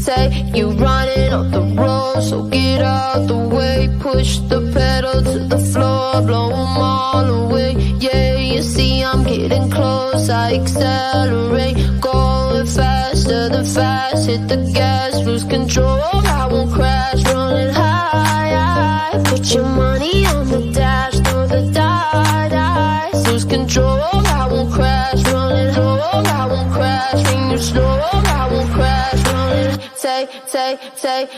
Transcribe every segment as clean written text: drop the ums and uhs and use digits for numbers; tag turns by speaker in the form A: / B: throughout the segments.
A: Say you running off the road, so get out the way. Push the pedal to the floor, blow them all away. Yeah, you see I'm getting close, I accelerate. Going faster than fast, hit the gas, lose control. I won't crash, running high. Put your money on the dash, throw the dice, lose control. I won't crash, running low. I won't crash, when you slow. I won't crash, running.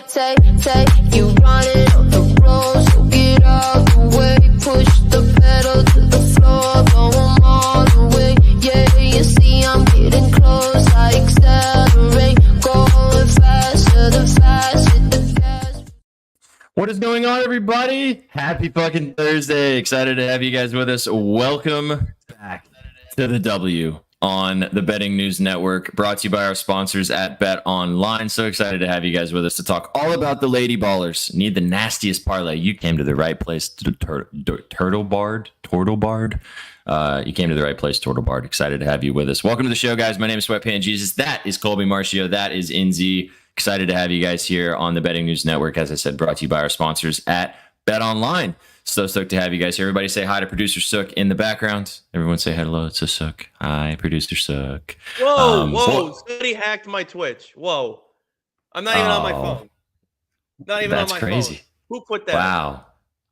A: Say, you running on the road, so get out the way. Push the pedal to the floor, blow them all away. Yeah, you see I'm getting close, I accelerate. Going faster than fast, hit the gas.
B: What is going on, everybody? Happy fucking Thursday. Excited to have you guys with us. Welcome back to the W on the Betting News Network, brought to you by our sponsors at BetOnline. So excited to have you guys with us to talk all about the Lady Ballers. Need the nastiest parlay? You came to the right place. Turtle Bard. You came to the right place, Turtle Bard. Excited to have you with us. Welcome to the show, guys. My name is Sweatpants Jesus. That is Colby Marcio. That is Inzy. Excited to have you guys here on the Betting News Network. As I said, brought to you by our sponsors at BetOnline. So stoked to have you guys here. Everybody say hi to producer Sook in the background. Everyone say hello to Sook. Hi, producer Sook.
C: Whoa. Somebody hacked my Twitch. Whoa. I'm not even on my phone. Not even on my
B: crazy.
C: phone. Who put that?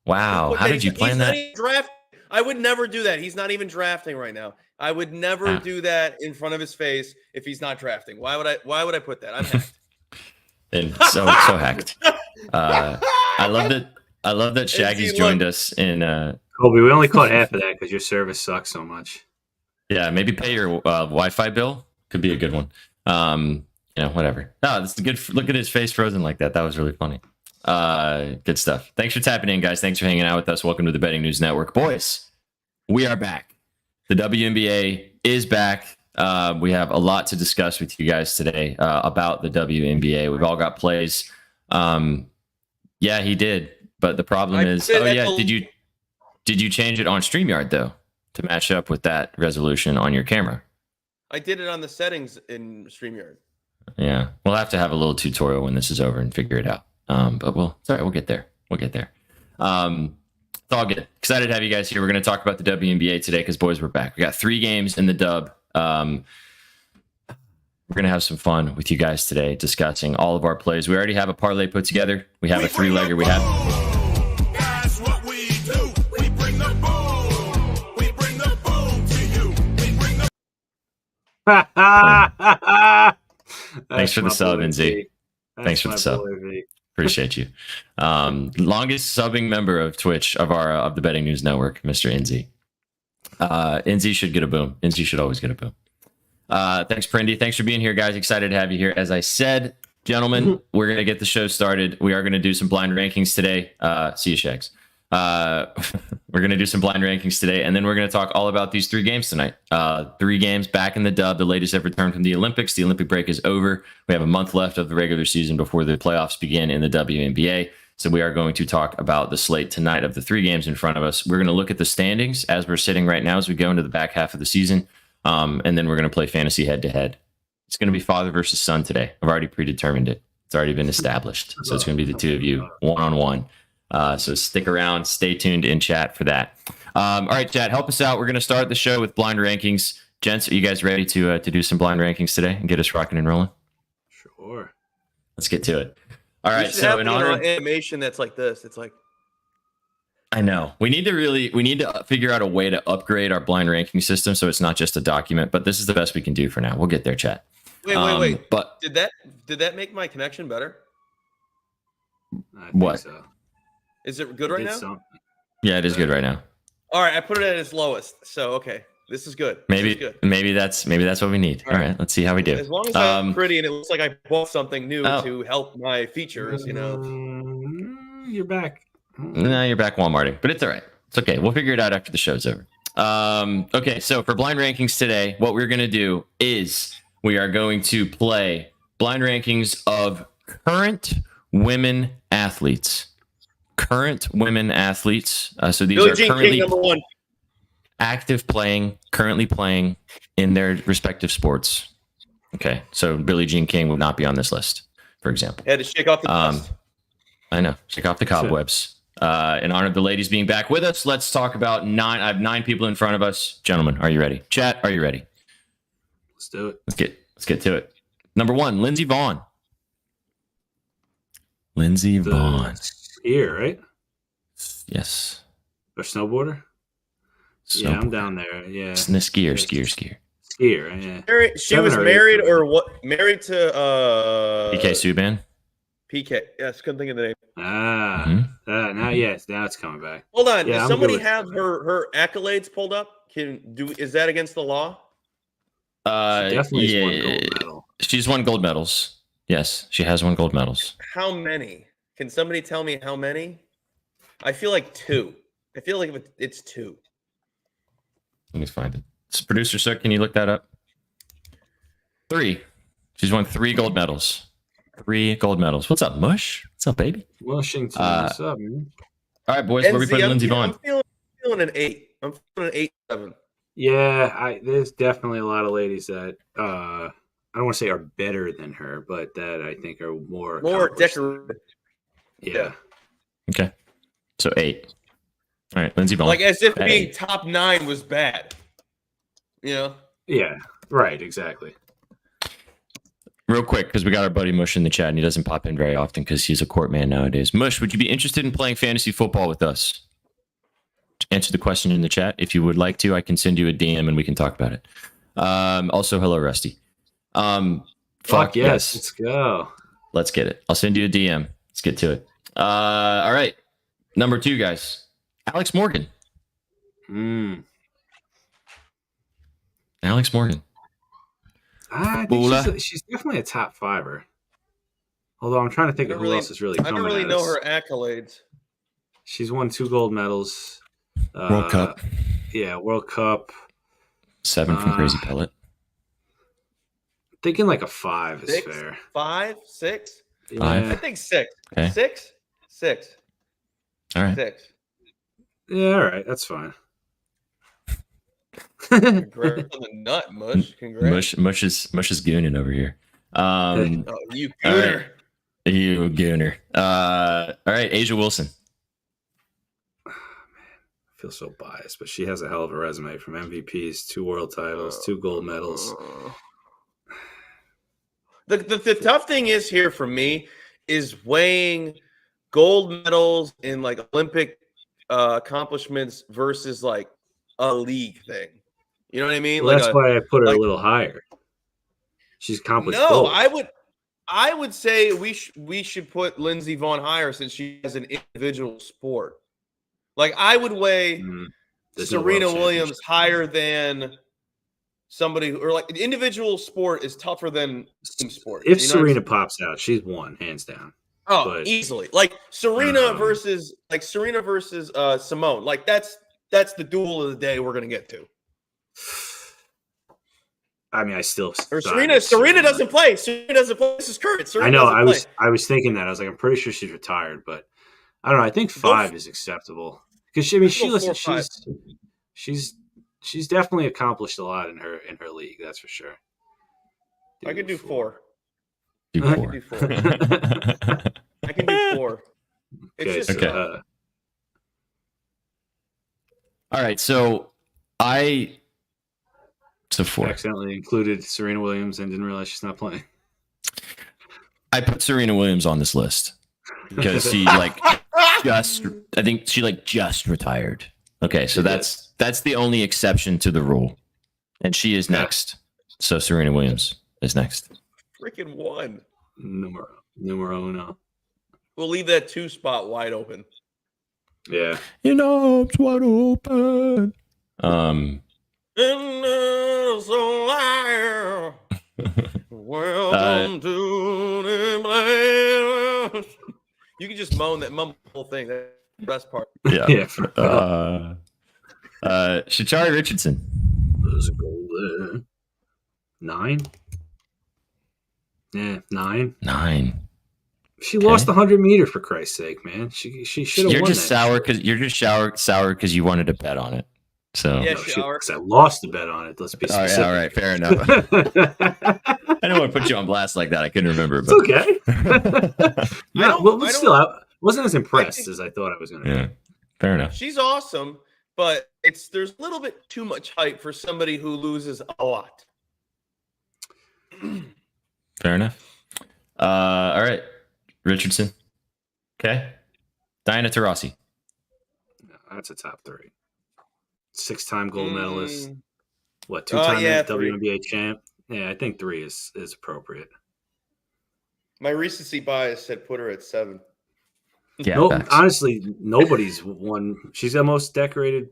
B: Wow. How did you plan that?
C: I would never do that. He's not even drafting right now. I would never do that in front of his face if he's not drafting. Why would I put that? I'm hacked.
B: And so hacked. I love that Shaggy's joined us in.
D: Colby, we only caught half of that because your service sucks so much.
B: Yeah, maybe pay your Wi-Fi bill. Could be a good one. Whatever. No, it's a good. Look at his face frozen like that. That was really funny. Good stuff. Thanks for tapping in, guys. Thanks for hanging out with us. Welcome to the Betting News Network, boys. We are back. The WNBA is back. We have a lot to discuss with you guys today about the WNBA. We've all got plays. Yeah, he did. But the problem is, did you change it on StreamYard though to match up with that resolution on your camera?
C: I did it on the settings in StreamYard.
B: Yeah, we'll have to have a little tutorial when this is over and figure it out. But it's all right. We'll get there. It's all good. Excited to have you guys here. We're going to talk about the WNBA today because, boys, we're back. We got 3 games in the dub. We're going to have some fun with you guys today discussing all of our plays. We already have a parlay put together. We have a 3-legger. We have...
E: That's what we do. We bring the boom. We bring the boom to you. We bring the...
B: Thanks for the sub, NZ. Thanks for the sub. Appreciate you. Longest subbing member of Twitch of the Betting News Network, Mr. NZ. NZ should get a boom. NZ should always get a boom. Thanks, Prindy. Thanks for being here, guys. Excited to have you here. As I said, gentlemen, we're going to get the show started. We are going to do some blind rankings today. See you, Shags. We're going to do some blind rankings today, and then we're going to talk all about these 3 games tonight. 3 games back in the dub. The latest have returned from the Olympics. The Olympic break is over. We have a month left of the regular season before the playoffs begin in the WNBA. So we are going to talk about the slate tonight of the 3 games in front of us. We're going to look at the standings as we're sitting right now as we go into the back half of the season. And then we're going to play fantasy head-to-head. It's going to be father versus son today. I've already predetermined it. It's already been established. So it's going to be the 2 of you, one-on-one. So stick around. Stay tuned in chat for that. All right, chat, help us out. We're going to start the show with blind rankings. Gents, are you guys ready to do some blind rankings today and get us rocking and rolling?
D: Sure.
B: Let's get to it. All right, so in honor of
C: animation that's like this, it's like...
B: I know. We need to figure out a way to upgrade our blind ranking system so it's not just a document, but this is the best we can do for now. We'll get there, chat.
C: Wait.
B: But
C: did that make my connection better?
D: I think
B: What?
D: So.
C: Is it good right now?
D: Something.
B: yeah, it is good right now.
C: All right, I put it at its lowest. So okay, this is good.
B: Maybe
C: This is good.
B: maybe that's what we need. All right, let's see how we do.
C: As long as I'm pretty and it looks like I bought something new to help my features,
D: You're back.
B: No, you're back Walmarting, but it's all right. It's okay. We'll figure it out after the show's over. Okay, so for blind rankings today, what we're going to do is we are going to play blind rankings of current women athletes. Current women athletes. So these
C: Billie
B: are
C: Jean
B: currently
C: King, number 1.
B: active playing, currently playing in their respective sports. Okay, so Billie Jean King will not be on this list. for example.
C: Had to shake off the dust.
B: I know. Shake off the cobwebs. In honor of the ladies being back with us, let's talk about 9. I have 9 people in front of us. Gentlemen, are you ready? Chat, are you ready?
D: Let's do it.
B: Let's get to it. Number 1, Lindsey Vonn. Lindsey Vonn.
D: Skier, right?
B: Yes.
D: Or snowboarder? Yeah, I'm down there. Yeah.
B: Skier.
D: Skier, yeah.
C: She was married or what? Married to
B: PK Subban.
C: PK. Yes, couldn't think of the name.
D: Now it's coming back.
C: Hold on.
D: Yeah,
C: Does somebody have her accolades pulled up? Is that against the law?
D: She definitely won gold medal.
B: She's won gold medals. Yes, she has won gold medals.
C: How many? Can somebody tell me how many? I feel like 2. I feel like it's 2.
B: Let me find it. Producer Sir, can you look that up? 3. She's won 3 gold medals. 3 gold medals. What's up, Mush? What's up, baby?
D: Washington, what's up, man?
B: All right, boys. Where we putting Lindsey Vonn?
C: I'm feeling an 8. I'm feeling an 8-7.
D: Yeah, there's definitely a lot of ladies that I don't want to say are better than her, but that I think are more
C: decorative.
D: Yeah.
B: Okay. So 8. All right, Lindsey Vonn.
C: Like as if being top 9 was bad. You know?
D: Yeah. Right. Exactly.
B: Real quick, because we got our buddy Mush in the chat, and he doesn't pop in very often because he's a court man nowadays. Mush, would you be interested in playing fantasy football with us? Answer the question in the chat. If you would like to, I can send you a DM and we can talk about it. Also, hello, Rusty.
D: Fuck yes. Let's go.
B: Let's get it. I'll send you a DM. Let's get to it. All right. Number 2, guys. Alex Morgan. Alex Morgan.
D: I think she's definitely a top 5er. Although I'm trying to think of who else is really coming.
C: I don't really know her accolades.
D: She's won 2 gold medals.
B: World Cup.
D: Yeah, World Cup.
B: 7 from Crazy Pellet.
D: Thinking like a 5 is
C: 6?
D: fair.
C: 5? 6?
D: Yeah.
C: I think 6.
B: Okay.
C: 6?
B: All right.
C: 6.
D: Yeah, all right. That's fine.
C: Congrats on the nut, Mush. Congrats.
B: Mush is gooning over here.
C: You gooner.
B: Right. You gooner. All right, Asia Wilson.
D: I feel so biased, but she has a hell of a resume from MVPs, 2 world titles, 2 gold medals.
C: The tough thing is here for me is weighing gold medals in like Olympic accomplishments versus like a league thing. You know what I mean?
D: Well, that's why I put her a little higher. She's accomplished.
C: No,
D: both.
C: I would say we should put Lindsey Vonn higher since she has an individual sport. Like I would weigh Serena Williams higher than somebody or like an individual sport is tougher than team sport.
D: If Serena pops out, she's won hands down.
C: Oh, but, easily. Like Serena versus Simone. Like that's the duel of the day we're gonna get to.
D: I mean, I still.
C: Or Serena doesn't play. Serena doesn't play. This is current. Serena
D: I know.
C: I
D: was thinking that. I was like, I'm pretty sure she's retired, but I don't know. I think 5 is acceptable because she's definitely accomplished a lot in her league. That's for sure.
C: I could do 4.
B: Do 4.
C: I can do 4. I can do 4. It's just
B: okay. All right, so 4.
D: Accidentally included Serena Williams and didn't realize she's not playing.
B: I put Serena Williams on this list because she just retired. Okay, so that's the only exception to the rule, and she is next. So Serena Williams is next.
C: Freaking 1.
D: Numero 1.
C: We'll leave that 2 spot wide open.
D: Yeah.
B: It's wide open.
C: Welcome to the place. You can just mumble the thing. That's the best part.
B: Yeah. Sha'Carri Richardson.
D: There's a goal there. 9? Yeah, 9.
B: 9.
D: She lost the 100-meter for Christ's sake, man. She should have won.
B: You're just sour because you wanted to bet on it. So
C: yeah,
D: I lost the bet on it. Let's be specific.
B: All right, fair enough. I don't want to put you on blast like that. I couldn't remember.
D: It's okay. I wasn't as impressed as I thought I was going to be.
B: Yeah, fair enough.
C: She's awesome, but there's a little bit too much hype for somebody who loses a lot.
B: Fair enough. All right, Richardson. Okay, Diana Taurasi.
D: That's a top 3. 6-time gold medalist. What, 2-time WNBA champ? Yeah, I think 3 is appropriate.
C: My recency bias said put her at 7.
B: Yeah,
D: no, honestly, nobody's won. She's the most decorated.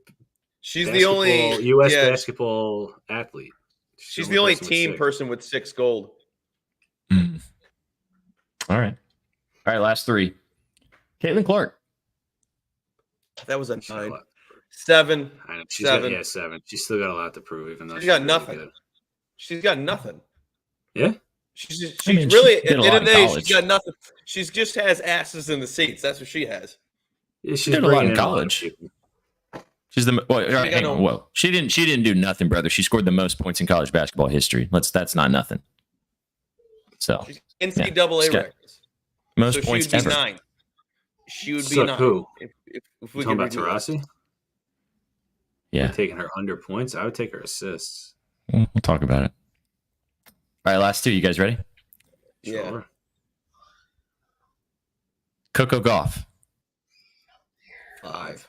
C: She's the only
D: U.S. basketball athlete.
C: She's the only team person with 6 gold.
B: Mm. All right, last 3. Caitlin Clark.
C: That was a 9. 7.
D: I know. 7. She's still got a lot to prove, even though
C: she's got
D: really
C: nothing.
D: Good.
C: She's got nothing.
D: Yeah.
C: She's really, at the end of the day,
B: college.
C: she's got nothing. She just has asses in the seats. That's what she has.
D: Yeah,
B: she did a lot in college. She's the she didn't do nothing, brother. She scored the most points in college basketball history. That's not nothing. So
C: she's NCAA records.
B: Most points ever.
C: 9. She would be 9.
D: Who?
C: If we
D: talking about
C: redo
D: Taurasi?
B: Yeah.
D: We're taking her under points. I would take her assists.
B: We'll talk about it. All right, last 2. You guys ready?
C: Yeah.
D: Sure.
B: Coco Gauff.
C: 5.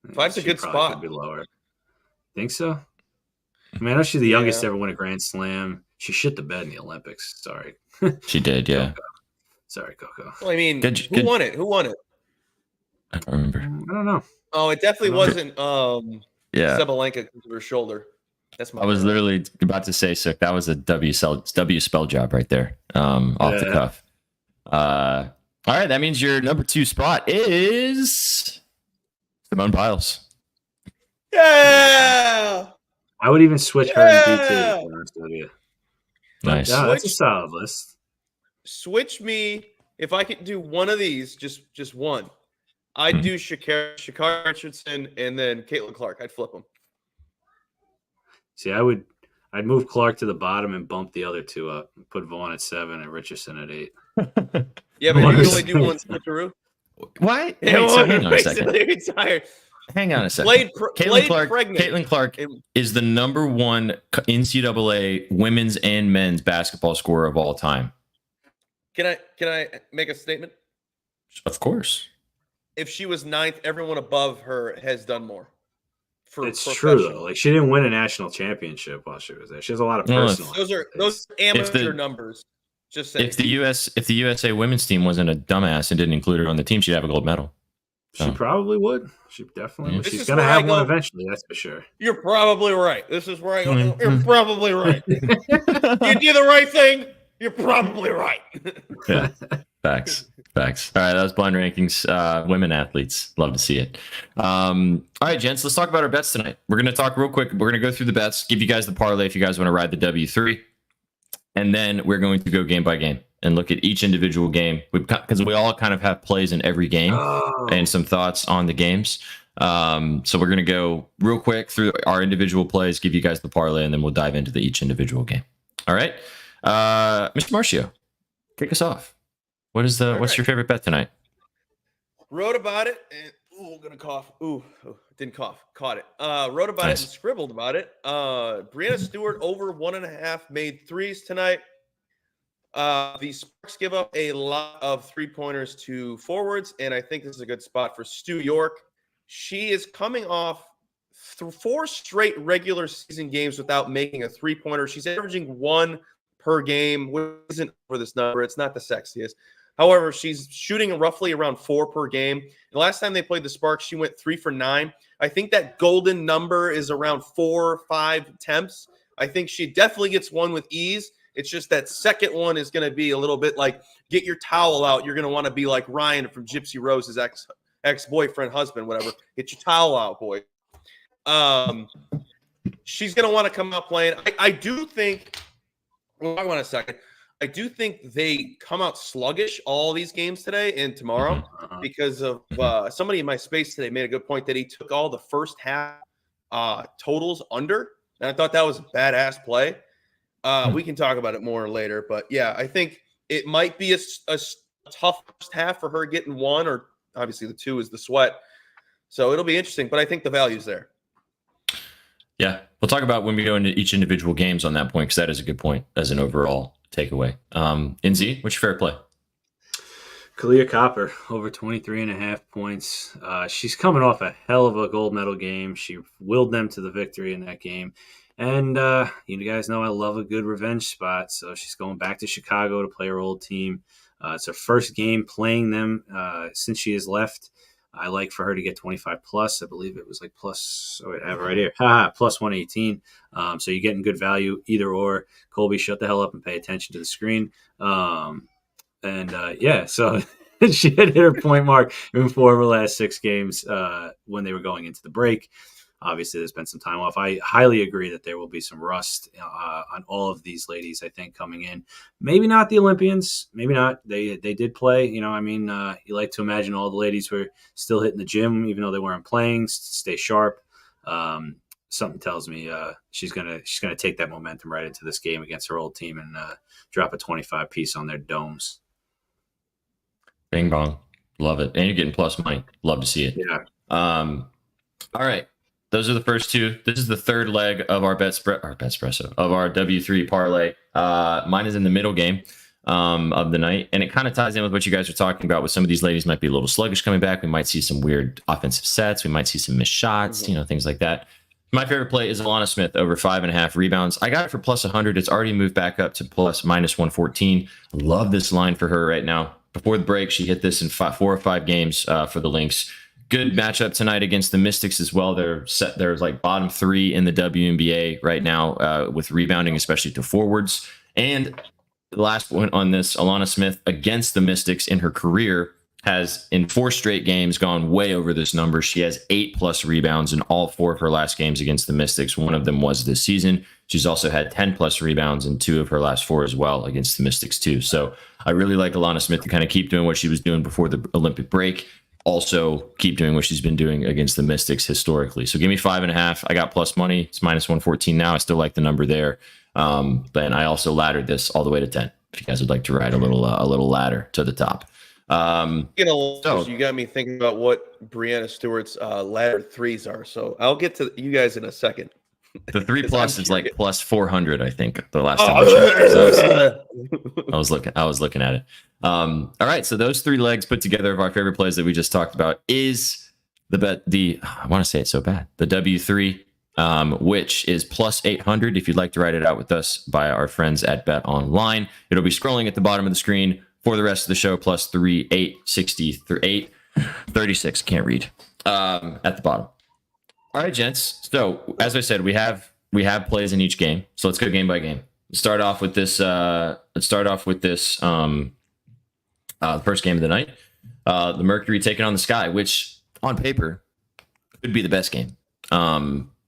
C: 5's a good spot.
D: Could be lower. Think so? I mean, I know she's the youngest to ever win a Grand Slam. She shit the bed in the Olympics. Sorry.
B: She did, yeah.
D: Coco. Sorry, Coco.
C: Well, I mean, who won it? Who won it?
B: I don't remember.
D: I don't know.
C: Oh, it definitely wasn't Sabalenka to her shoulder. That's my.
B: I was literally about to say, Sook, that was a W spell job right there, off the cuff. All right, that means your number 2 spot is Simone Biles.
C: Yeah.
D: I would even switch her and DT. To be honest with you.
B: Nice.
D: Yeah, that's a solid list.
C: Switch me if I could do one of these, just one. I'd do Sha'Carri Richardson and then Caitlin Clark. I'd flip them.
D: See, I'd move Clark to the bottom and bump the other 2 up. Put Vaughn at 7 and Richardson at 8.
C: Yeah, but you only do one switcheroo.
B: Why?
C: Hang on a second.
B: Hang on a second. Caitlin Clark is the number 1 NCAA women's and men's basketball scorer of all time.
C: Can I make a statement?
B: Of course.
C: If she was 9th, everyone above her has done more.
D: It's true though. Like she didn't win a national championship while she was there. She has a lot of personal.
C: Those amateur numbers. Just saying.
B: If the USA women's team wasn't a dumbass and didn't include her on the team, she'd have a gold medal.
D: She probably would. She definitely would. She's going to have one eventually, that's for sure.
C: You're probably right. This is where I go. You're probably right. You do the right thing. You're probably right.
B: Yeah. Facts. All right, that was blind rankings. Women athletes. Love to see it. All right, gents, let's talk about our bets tonight. We're going to talk real quick. We're going to go through the bets, give you guys the parlay if you guys want to ride the W3. And then we're going to go game by game and look at each individual game because we all kind of have plays in every game and some thoughts on the games. So we're going to go real quick through our individual plays, give you guys the parlay, and then we'll dive into each individual game. All right. Mr. Marcio, kick us off. What's your favorite bet tonight?
C: Wrote about it and I'm gonna cough. Didn't cough. Caught it. Wrote about it and scribbled about it. Brianna Stewart over 1.5 made threes tonight. The Sparks give up a lot of 3-pointers to forwards, and I think this is a good spot for Stu York. She is coming off 4 straight regular season games without making a 3-pointer. She's averaging 1 per game, which isn't for this number. It's not the sexiest. However, she's shooting roughly around 4 per game. The last time they played the Sparks, she went 3 for 9. I think that golden number is around 4 or 5 attempts. I think she definitely gets one with ease. It's just that second one is going to be a little bit like, get your towel out. You're going to want to be like Ryan from Gypsy Rose's ex-boyfriend, husband, whatever. Get your towel out, boy. She's going to want to come out playing. I do think – well, I want a second. I do think they come out sluggish all these games today and tomorrow because of somebody in my space today made a good point that he took all the first half totals under, and I thought that was a badass play. We can talk about it more later, but yeah, I think it might be a tough first half for her getting 1, or obviously the 2 is the sweat. So it'll be interesting, but I think the value's there.
B: Yeah, we'll talk about when we go into each individual games on that point, because that is a good point as an overall takeaway. NZ, what's your fair play?
D: Kalia Copper, over 23.5 points. She's coming off a hell of a gold medal game. She willed them to the victory in that game. And you guys know I love a good revenge spot, so she's going back to Chicago to play her old team. It's her first game playing them since she has left. I like for her to get 25 plus. I believe it was like plus. Oh, wait, I have it right here. Plus 118. So you're getting good value either or. Colby, shut the hell up and pay attention to the screen. So she had hit her point mark in 4 of her last 6 games when they were going into the break. Obviously, there's been some time off. I highly agree that there will be some rust on all of these ladies, I think, coming in. Maybe not the Olympians. Maybe not. They did play. You like to imagine all the ladies were still hitting the gym, even though they weren't playing, stay sharp. Something tells me she's gonna take that momentum right into this game against her old team and drop a 25 piece on their domes.
B: Bing bong. Love it. And you're getting plus money. Love to see it.
D: Yeah.
B: All right. Those are the first 2. This is the third leg of our Betspresso of our W3 parlay. Mine is in the middle game of the night, and it kind of ties in with what you guys are talking about. With some of these ladies might be a little sluggish coming back. We might see some weird offensive sets. We might see some missed shots. Things like that. My favorite play is Alana Smith over 5.5 rebounds. I got it for plus 100. It's already moved back up to minus 114. Love this line for her right now. Before the break, she hit this in 4 or 5 games for the Lynx. Good matchup tonight against the Mystics as well. They're like bottom 3 in the WNBA right now with rebounding, especially to forwards. And the last point on this, Alana Smith against the Mystics in her career has in 4 straight games gone way over this number. She has 8+ rebounds in all 4 of her last games against the Mystics. One of them was this season. She's also had 10+ rebounds in 2 of her last 4 as well against the Mystics too. So I really like Alana Smith to kind of keep doing what she was doing before the Olympic break. Also keep doing what she's been doing against the Mystics historically. So give me 5.5. I got plus money. It's minus 114 now. I still like the number there. But I also laddered this all the way to 10. If you guys would like to ride a little ladder to the top.
C: You got me thinking about what Brianna Stewart's ladder 3s are. So I'll get to you guys in a second.
B: The 3+ is like plus 400, I think. The last time I was looking at it. All right, so those 3 legs put together of our favorite plays that we just talked about is I want to say it so bad. The W3, which is plus 800. If you'd like to write it out with us by our friends at BetOnline, it'll be scrolling at the bottom of the screen for the rest of the show. Plus 836. Can't read at the bottom. All right, gents. So as I said, we have plays in each game. So let's go game by game. Let's start off with this. The first game of the night. The Mercury taking on the Sky, which on paper could be the best game.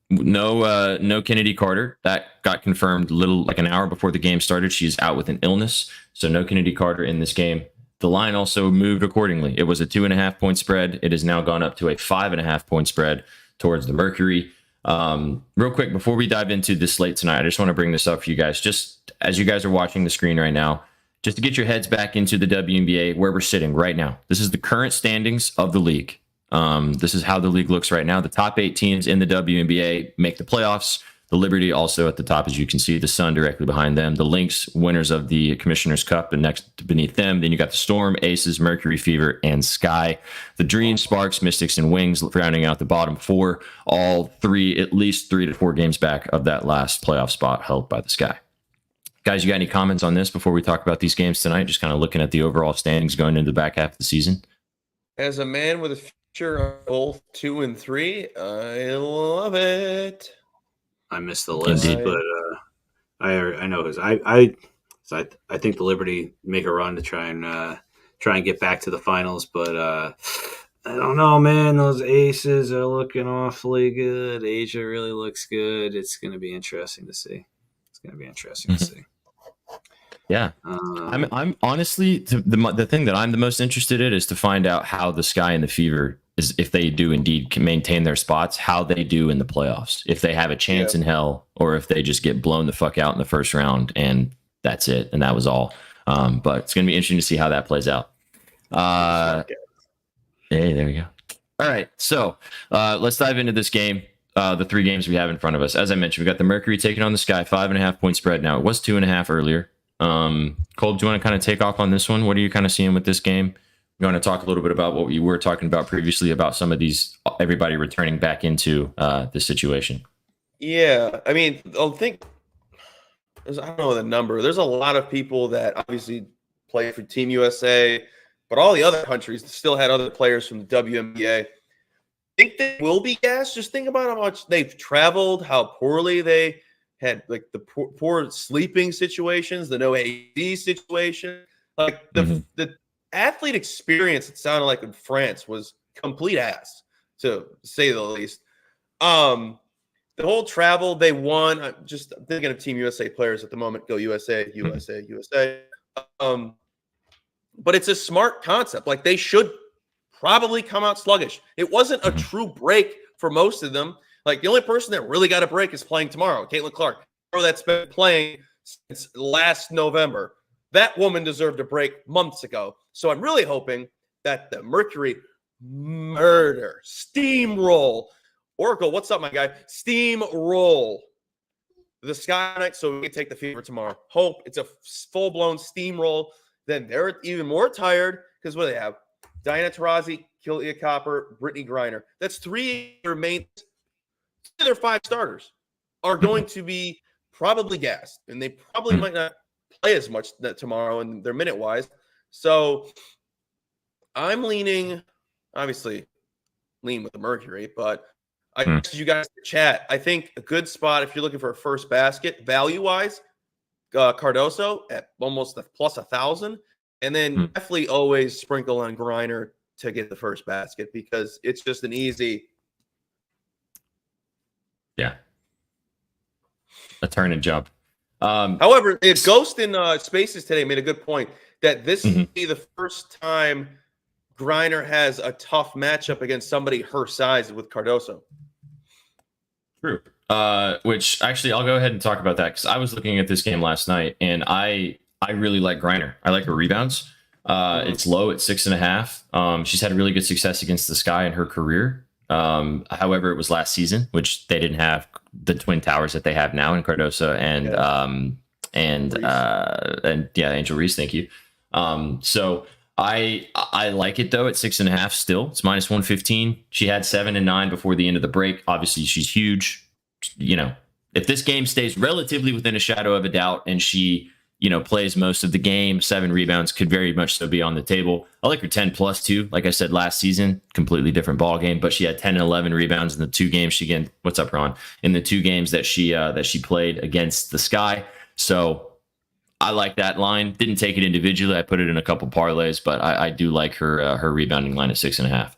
B: No Kennedy Carter. That got confirmed like an hour before the game started. She's out with an illness, so no Kennedy Carter in this game. The line also moved accordingly. It was a 2.5 point spread. It has now gone up to a 5.5 point spread towards the Mercury. Real quick, before we dive into this slate tonight, I just want to bring this up for you guys, just as you guys are watching the screen right now, just to get your heads back into the WNBA, where we're sitting right now. This is the current standings of the league. This is how the league looks right now. The top 8 teams in the WNBA make the playoffs. The Liberty also at the top, as you can see, the Sun directly behind them. The Lynx, winners of the Commissioner's Cup, and next beneath them. Then you got the Storm, Aces, Mercury, Fever, and Sky. The Dream, Sparks, Mystics, and Wings rounding out the bottom 4. All 3, at least 3 to 4 games back of that last playoff spot held by the Sky. Guys, you got any comments on this before we talk about these games tonight? Just kind of looking at the overall standings going into the back half of the season.
C: As a man with a future on both 2 and 3, I love it.
D: I missed the list, but I know his. I think the Liberty make a run to try and get back to the finals, but I don't know, man. Those Aces are looking awfully good. Asia really looks good. It's going to be interesting to see.
B: Yeah. I'm honestly the thing that I'm the most interested in is to find out how the Sky and the Fever is, if they do indeed can maintain their spots, how they do in the playoffs, if they have a chance in hell, or if they just get blown the fuck out in the first round and that's it, and that was all. But it's gonna be interesting to see how that plays out. Hey, there we go. All right, so let's dive into this game. The 3 games we have in front of us. As I mentioned, we got the Mercury taking on the Sky, 5.5 point spread. Now it was 2.5 earlier. Cole, do you want to kind of take off on this one? What are you kind of seeing with this game? You want to talk a little bit about what you were talking about previously about some of these, everybody returning back into this situation?
C: Yeah, I mean, I don't know the number. There's a lot of people that obviously play for Team USA, but all the other countries still had other players from the WNBA. I think they will be gassed. Just think about how much they've traveled, how poorly they had, like the poor sleeping situations, the no AD situation. Like the athlete experience, it sounded like in France was complete ass, to say the least. The whole travel, they won. I'm thinking of Team USA players at the moment. Go USA, USA, USA. But it's a smart concept. Like, they should probably come out sluggish. It wasn't a true break for most of them. Like, the only person that really got a break is playing tomorrow, Caitlin Clark, that's been playing since last November. That woman deserved a break months ago. So I'm really hoping that the Mercury steamroll. Oracle, what's up, my guy? Steamroll the Sky Knights so we can take the Fever tomorrow. Hope it's a full-blown steamroll. Then they're even more tired because what do they have? Diana Taurasi, Killia Copper, Brittany Griner. That's 3 of their 5 starters are going to be probably gassed, and they probably might not play as much tomorrow and they're minute-wise. So I'm lean with the Mercury, but I asked you guys to chat. I think a good spot if you're looking for a first basket, value-wise, Cardoso at almost a plus 1,000, and then definitely always sprinkle on Griner to get the first basket because it's just an easy.
B: Yeah. A turn and jump.
C: However, Ghost in Spaces today made a good point that this would be the first time Griner has a tough matchup against somebody her size with Cardoso.
B: True. Which actually, I'll go ahead and talk about that because I was looking at this game last night, and I really like Griner. I like her rebounds. It's low at 6.5. She's had really good success against the Sky in her career. However, it was last season, which they didn't have the twin towers that they have now in Cardoso and Angel Reese. Thank you. So I like it though at 6.5 still. It's minus 115. She had 7 and 9 before the end of the break. Obviously, she's huge. You know, if this game stays relatively within a shadow of a doubt and she, plays most of the game, 7 rebounds could very much so be on the table. I like her 10 plus too. Like I said last season, completely different ball game, but she had 10 and 11 rebounds in the 2 games what's up, Ron? In the 2 games that she played against the Sky. So I like that line. Didn't take it individually. I put it in a couple parlays, but I do like her rebounding line at 6.5.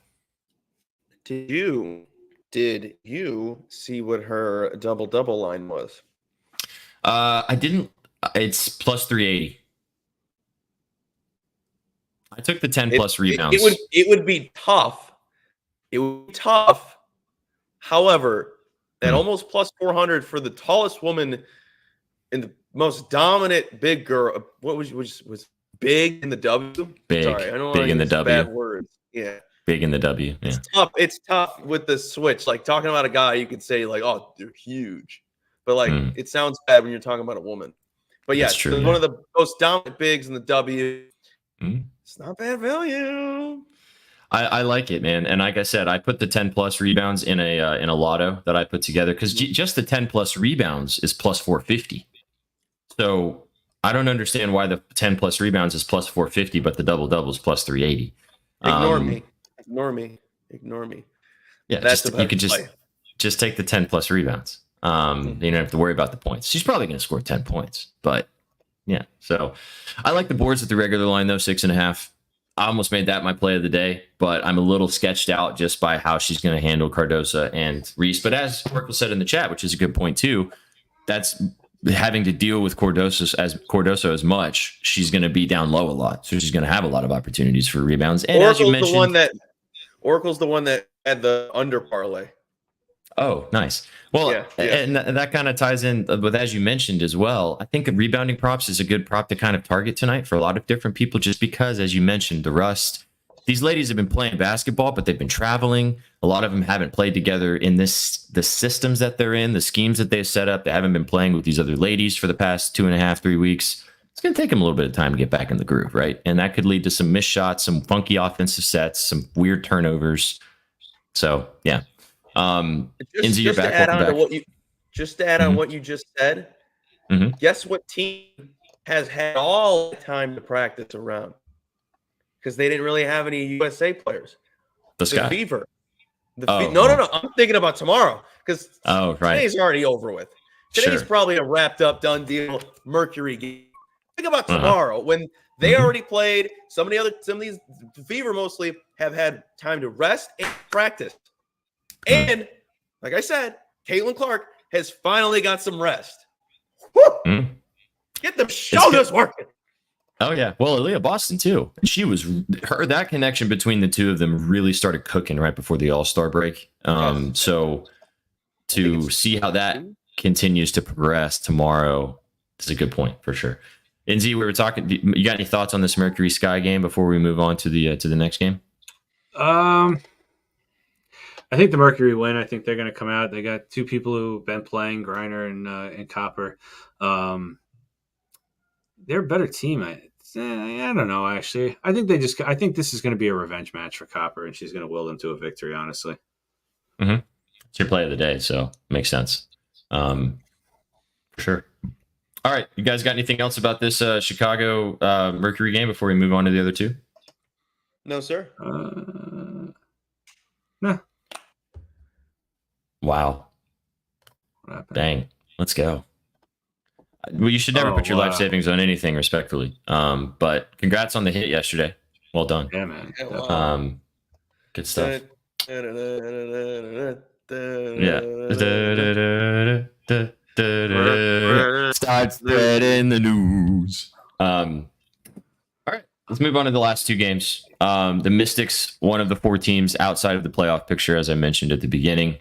C: Did you see what her double line was?
B: I didn't. It's plus 380. I took the 10 plus rebounds.
C: It would be tough. It would be tough. However, at almost plus 400 for the tallest woman and the most dominant big girl. What was big in the W?
B: Big.
C: Sorry, I don't
B: big in the W.
C: Bad words. Yeah.
B: Big in the W. Yeah.
C: It's tough with the switch. Like talking about a guy, you could say like, "Oh, they're huge," but like it sounds bad when you're talking about a woman. But yeah,
B: true,
C: one of the most dominant bigs in the W. It's not bad value.
B: I like it, man. And like I said, I put the 10 plus rebounds in a lotto that I put together because just the 10 plus rebounds is plus 450. So I don't understand why the 10 plus rebounds is plus 450, but the double double is plus 380.
C: Ignore me.
B: Yeah, you could just take the 10 plus rebounds. You don't have to worry about the points. She's probably going to score 10 points, but yeah. So I like the boards at the regular line though, 6.5. I almost made that my play of the day, but I'm a little sketched out just by how she's going to handle Cardoso and Reese. But as Oracle said in the chat, which is a good point too, that's having to deal with Cardoso as much, she's going to be down low a lot. So she's going to have a lot of opportunities for rebounds. And as you mentioned,
C: Oracle's the one that had the under parlay.
B: Oh, nice. Well,
C: yeah.
B: And that kind of ties in with, as you mentioned as well, I think rebounding props is a good prop to kind of target tonight for a lot of different people, just because, as you mentioned, the rust. These ladies have been playing basketball, but they've been traveling. A lot of them haven't played together in the systems that they're in, the schemes that they've set up. They haven't been playing with these other ladies for the past 2.5, 3 weeks. It's going to take them a little bit of time to get back in the groove, right? And that could lead to some missed shots, some funky offensive sets, some weird turnovers. So, yeah.
C: Just to add on what you just said, guess what team has had all the time to practice around? Because they didn't really have any USA players. The Fever. No. I'm thinking about tomorrow, because today's already over with. Today's probably a wrapped up, done deal Mercury game. Think about tomorrow when they already played. Some of these Fever mostly have had time to rest and practice. And like I said, Caitlin Clark has finally got some rest. Woo! Get them shoulders working.
B: Oh yeah, well, Aaliyah Boston too. That connection between the two of them really started cooking right before the All-Star break. So to see how that continues to progress tomorrow is a good point for sure. Inzi, we were talking. You got any thoughts on this Mercury Sky game before we move on to the next game?
D: I think the Mercury win. I think they're going to come out. They got two people who've been playing, Griner and Copper. They're a better team. I don't know, actually. I think this is going to be a revenge match for Copper, and she's going to will them to a victory, honestly.
B: It's your play of the day, so makes sense. For sure. All right. You guys got anything else about this Chicago Mercury game before we move on to the other two?
C: No, sir.
D: No.
B: Wow. Dang. Let's go. Well, you should never put your life savings on anything, respectfully. But congrats on the hit yesterday. Well done.
D: Yeah, man.
B: Good stuff. Start spreading the news. All right, let's move on to the last two games. The Mystics, one of the four teams outside of the playoff picture, as I mentioned at the beginning,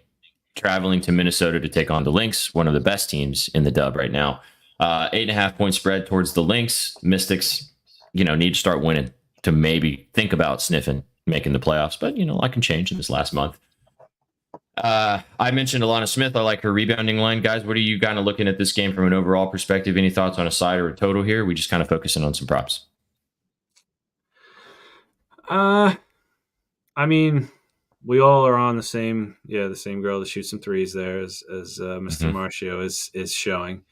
B: traveling to Minnesota to take on the Lynx, one of the best teams in the dub right now. 8.5 point spread towards the Lynx. Mystics, need to start winning to maybe think about sniffing making the playoffs, but I can change in this last month. I mentioned Alana Smith. I like her rebounding line. Guys, what are you kind of looking at this game from an overall perspective? Any thoughts on a side or a total here? We just kind of focusing on some props.
D: I mean, we all are on the same girl to shoot some threes there as Mr. Marcio is showing.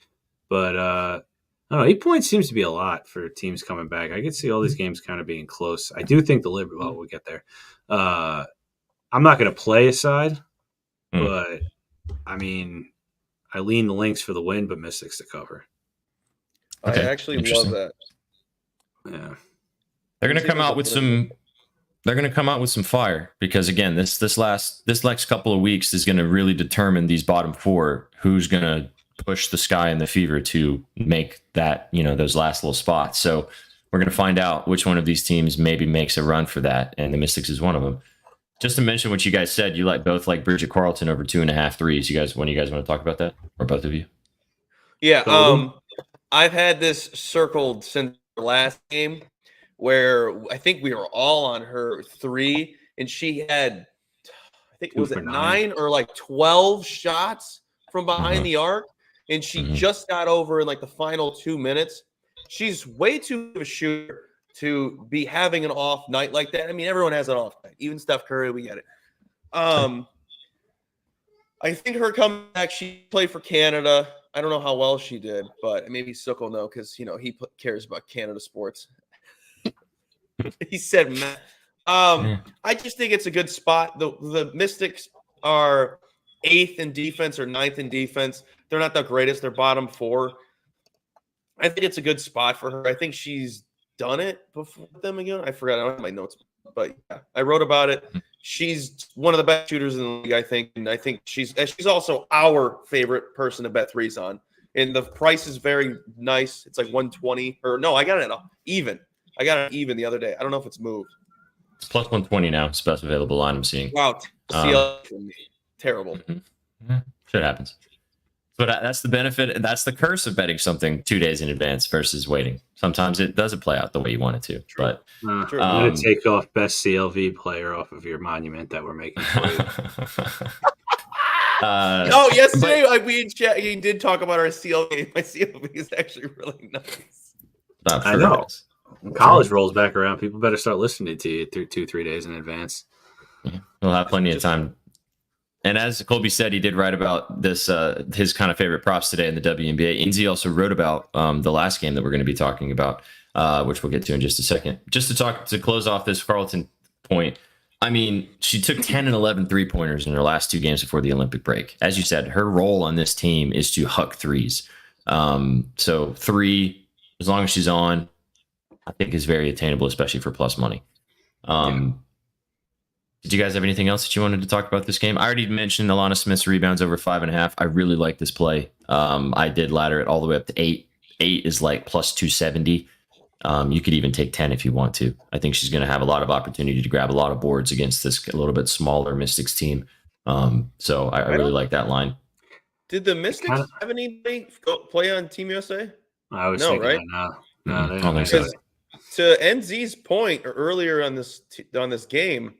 D: But I don't know, 8 points seems to be a lot for teams coming back. I could see all these games kind of being close. I do think we'll get there. I'm not going to play a side, but I mean, I lean the Lynx for the win, but Mystics to cover.
C: Okay. I actually love that.
D: Yeah.
B: They're going to come out with some. They're going to come out with some fire because, again, this next couple of weeks is going to really determine these bottom four, who's going to push the Sky and the Fever to make that, those last little spots. So we're going to find out which one of these teams maybe makes a run for that, and the Mystics is one of them. Just to mention what you guys said, you both like Bridget Carlton over 2.5 threes. When you guys want to talk about that, or both of you?
C: Yeah, I've had this circled since the last game, where I think we were all on her 3, and she had, I think, was it 9 or 12 shots from behind the arc, and she just got over in the final 2 minutes. She's way too good of a shooter to be having an off night like that. I mean, everyone has an off night, even Steph Curry. We get it. I think her coming back, she played for Canada. I don't know how well she did, but maybe Sook will know because he cares about Canada sports. He said, I just think it's a good spot. The Mystics are 8th in defense or 9th in defense. They're not the greatest. They're bottom 4. I think it's a good spot for her. I think she's done it before them again. I forgot. I don't have my notes, but yeah, I wrote about it. She's one of the best shooters in the league, I think. And I think she's also our favorite person to bet threes on and the price is very nice. It's like 120 or no, I got it even. I got it even the other day. I don't know if it's moved.
B: It's plus 120 now. It's best available line I'm seeing.
C: Wow, CL for me. Terrible.
B: Yeah, shit happens. But that's the benefit. That's the curse of betting something 2 days in advance versus waiting. Sometimes it doesn't play out the way you want it to.
C: True.
B: But
D: I'm going to take off best CLV player off of your monument that we're making for you.
C: Yesterday we in chat, he did talk about our CLV. My CLV is actually really nice.
D: I know. When college rolls back around, people better start listening to you through 2-3 days in advance.
B: Yeah, we'll have plenty of time. And as Colby said, he did write about this, his kind of favorite props today in the WNBA. Inzi also wrote about the last game that we're going to be talking about, which we'll get to in just a second. Just to close off this Carlton point, I mean, she took 10 and 11 3-pointers in her last 2 games before the Olympic break. As you said, her role on this team is to huck threes. So 3, as long as she's on, I think is very attainable, especially for plus money. Did you guys have anything else that you wanted to talk about this game? I already mentioned Alana Smith's rebounds over 5.5. I really like this play. I did ladder it all the way up to 8. 8 is like plus 270. You could even take 10 if you want to. I think she's going to have a lot of opportunity to grab a lot of boards against this a little bit smaller Mystics team. So I really like that line.
C: Did the Mystics have anybody play on Team USA?
D: I was thinking
C: right?
D: No,
B: I don't think so.
C: To NZ's point earlier on this game,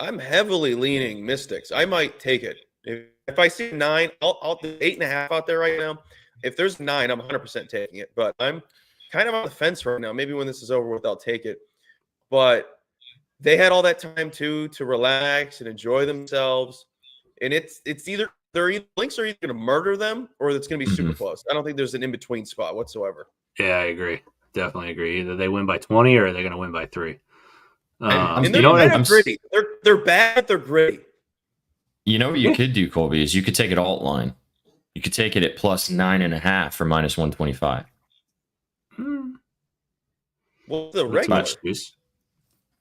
C: I'm heavily leaning Mystics. I might take it. If I see 9, I'll do 8.5 out there right now. If there's 9, I'm 100% taking it. But I'm kind of on the fence right now. Maybe when this is over with, I'll take it. But they had all that time too to relax and enjoy themselves. And it's either Lynx are either going to murder them or it's going to be super close. I don't think there's an in between spot whatsoever.
D: Yeah, I agree. Definitely agree. Either they win by 20 or they're going to win by 3.
C: And they're gritty. They're bad, but they're gritty.
B: You know what you could do, Colby, is you could take it alt line. You could take it at plus 9.5 for minus 125.
C: What's the regular?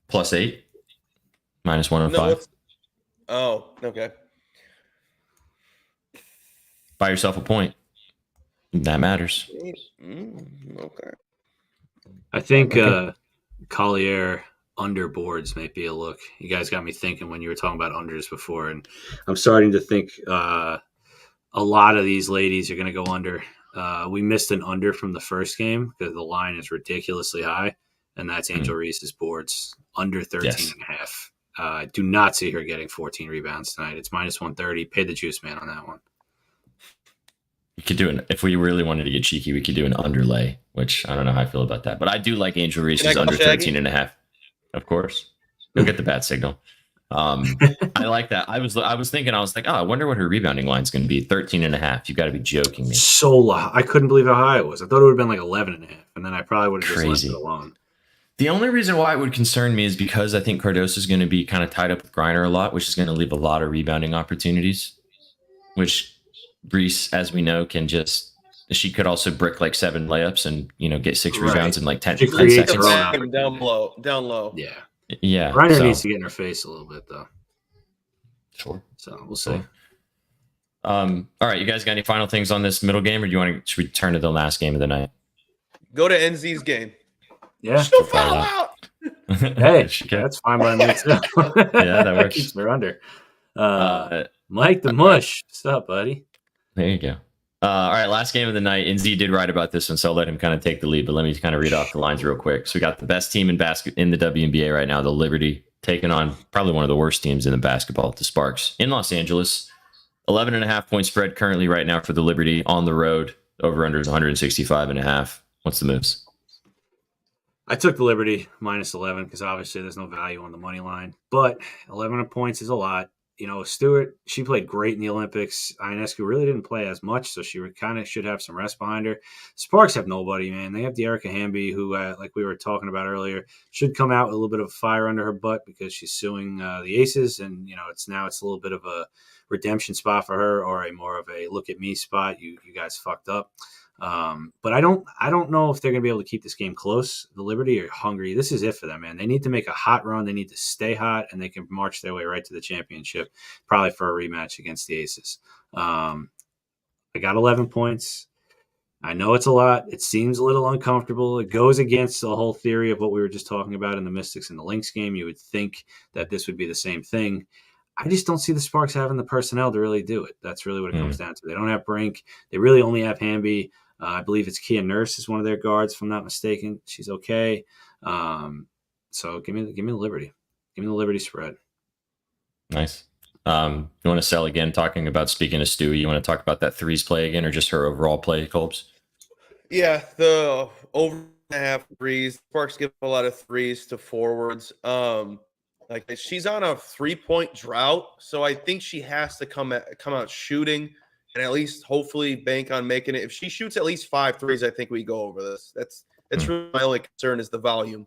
B: Plus 8, minus 105.
C: Okay.
B: Buy yourself a point. That matters.
C: Okay.
D: I think Collier under boards might be a look. You guys got me thinking when you were talking about unders before, and I'm starting to think a lot of these ladies are going to go under. We missed an under from the first game because the line is ridiculously high, and that's Angel Reese's boards under 13.5. I do not see her getting 14 rebounds tonight. It's minus 130. Pay the juice man on that one.
B: You could do if we really wanted to get cheeky, we could do an underlay, which I don't know how I feel about that. But I do like Angel Reese's under 13.5. Of course. You'll get the bat signal. I like that. I was thinking, I wonder what her rebounding line's going to be. 13.5. You got to be joking me.
D: So low. I couldn't believe how high it was. I thought it would have been like 11.5, and then I probably would have just left it alone.
B: The only reason why it would concern me is because I think Cardoso is going to be kind of tied up with Griner a lot, which is going to leave a lot of rebounding opportunities, which Reese, as we know, she could also brick like 7 layups and, get 6 rebounds in like 10 seconds.
C: Down low.
D: Yeah.
B: Yeah.
D: Griner needs to get in her face a little bit, though.
B: Sure.
D: So we'll see.
B: All right. You guys got any final things on this middle game, or do you want to return to the last game of the night?
C: Go to NZ's game.
D: Yeah.
C: She'll fall out.
D: Hey, that's fine by me too.
B: Yeah, that works.
D: Keeps her under. Mike the Mush. What's up, buddy?
B: There you go. All right, last game of the night. NZ did write about this one, so I'll let him kind of take the lead. But let me kind of read off the lines real quick. So we got the best team in the WNBA right now, the Liberty, taking on probably one of the worst teams in the basketball, the Sparks, in Los Angeles. 11.5 point spread currently right now for the Liberty on the road. Over under is 165.5. What's the moves?
D: I took the Liberty minus 11 because obviously there's no value on the money line. But 11 points is a lot. Stewart, she played great in the Olympics. Ionescu really didn't play as much, so she kind of should have some rest behind her. Sparks have nobody, man. They have De'Erica Hamby, who, like we were talking about earlier, should come out with a little bit of fire under her butt because she's suing the Aces, and it's a little bit of a redemption spot for her, or a more of a look at me spot. You guys fucked up. But I don't know if they're going to be able to keep this game close. The Liberty are hungry. This is it for them, man. They need to make a hot run. They need to stay hot, and they can march their way right to the championship, probably for a rematch against the Aces. I got 11 points. I know it's a lot. It seems a little uncomfortable. It goes against the whole theory of what we were just talking about in the Mystics and the Lynx game. You would think that this would be the same thing. I just don't see the Sparks having the personnel to really do it. That's really what it comes down to. They don't have Brink. They really only have Hamby. I believe it's Kia Nurse is one of their guards, if I'm not mistaken. She's okay. So give me the Liberty. Give me the Liberty spread.
B: Nice. You want to sell again? Speaking of Stewie, you want to talk about that threes play again, or just her overall play, Colbs?
C: Yeah, the over and a half threes. Sparks give a lot of threes to forwards. Like she's on a 3-point drought, so I think she has to come out shooting and at least hopefully bank on making it. If she shoots at least 5 threes, I think we go over this. That's really my only concern is the volume.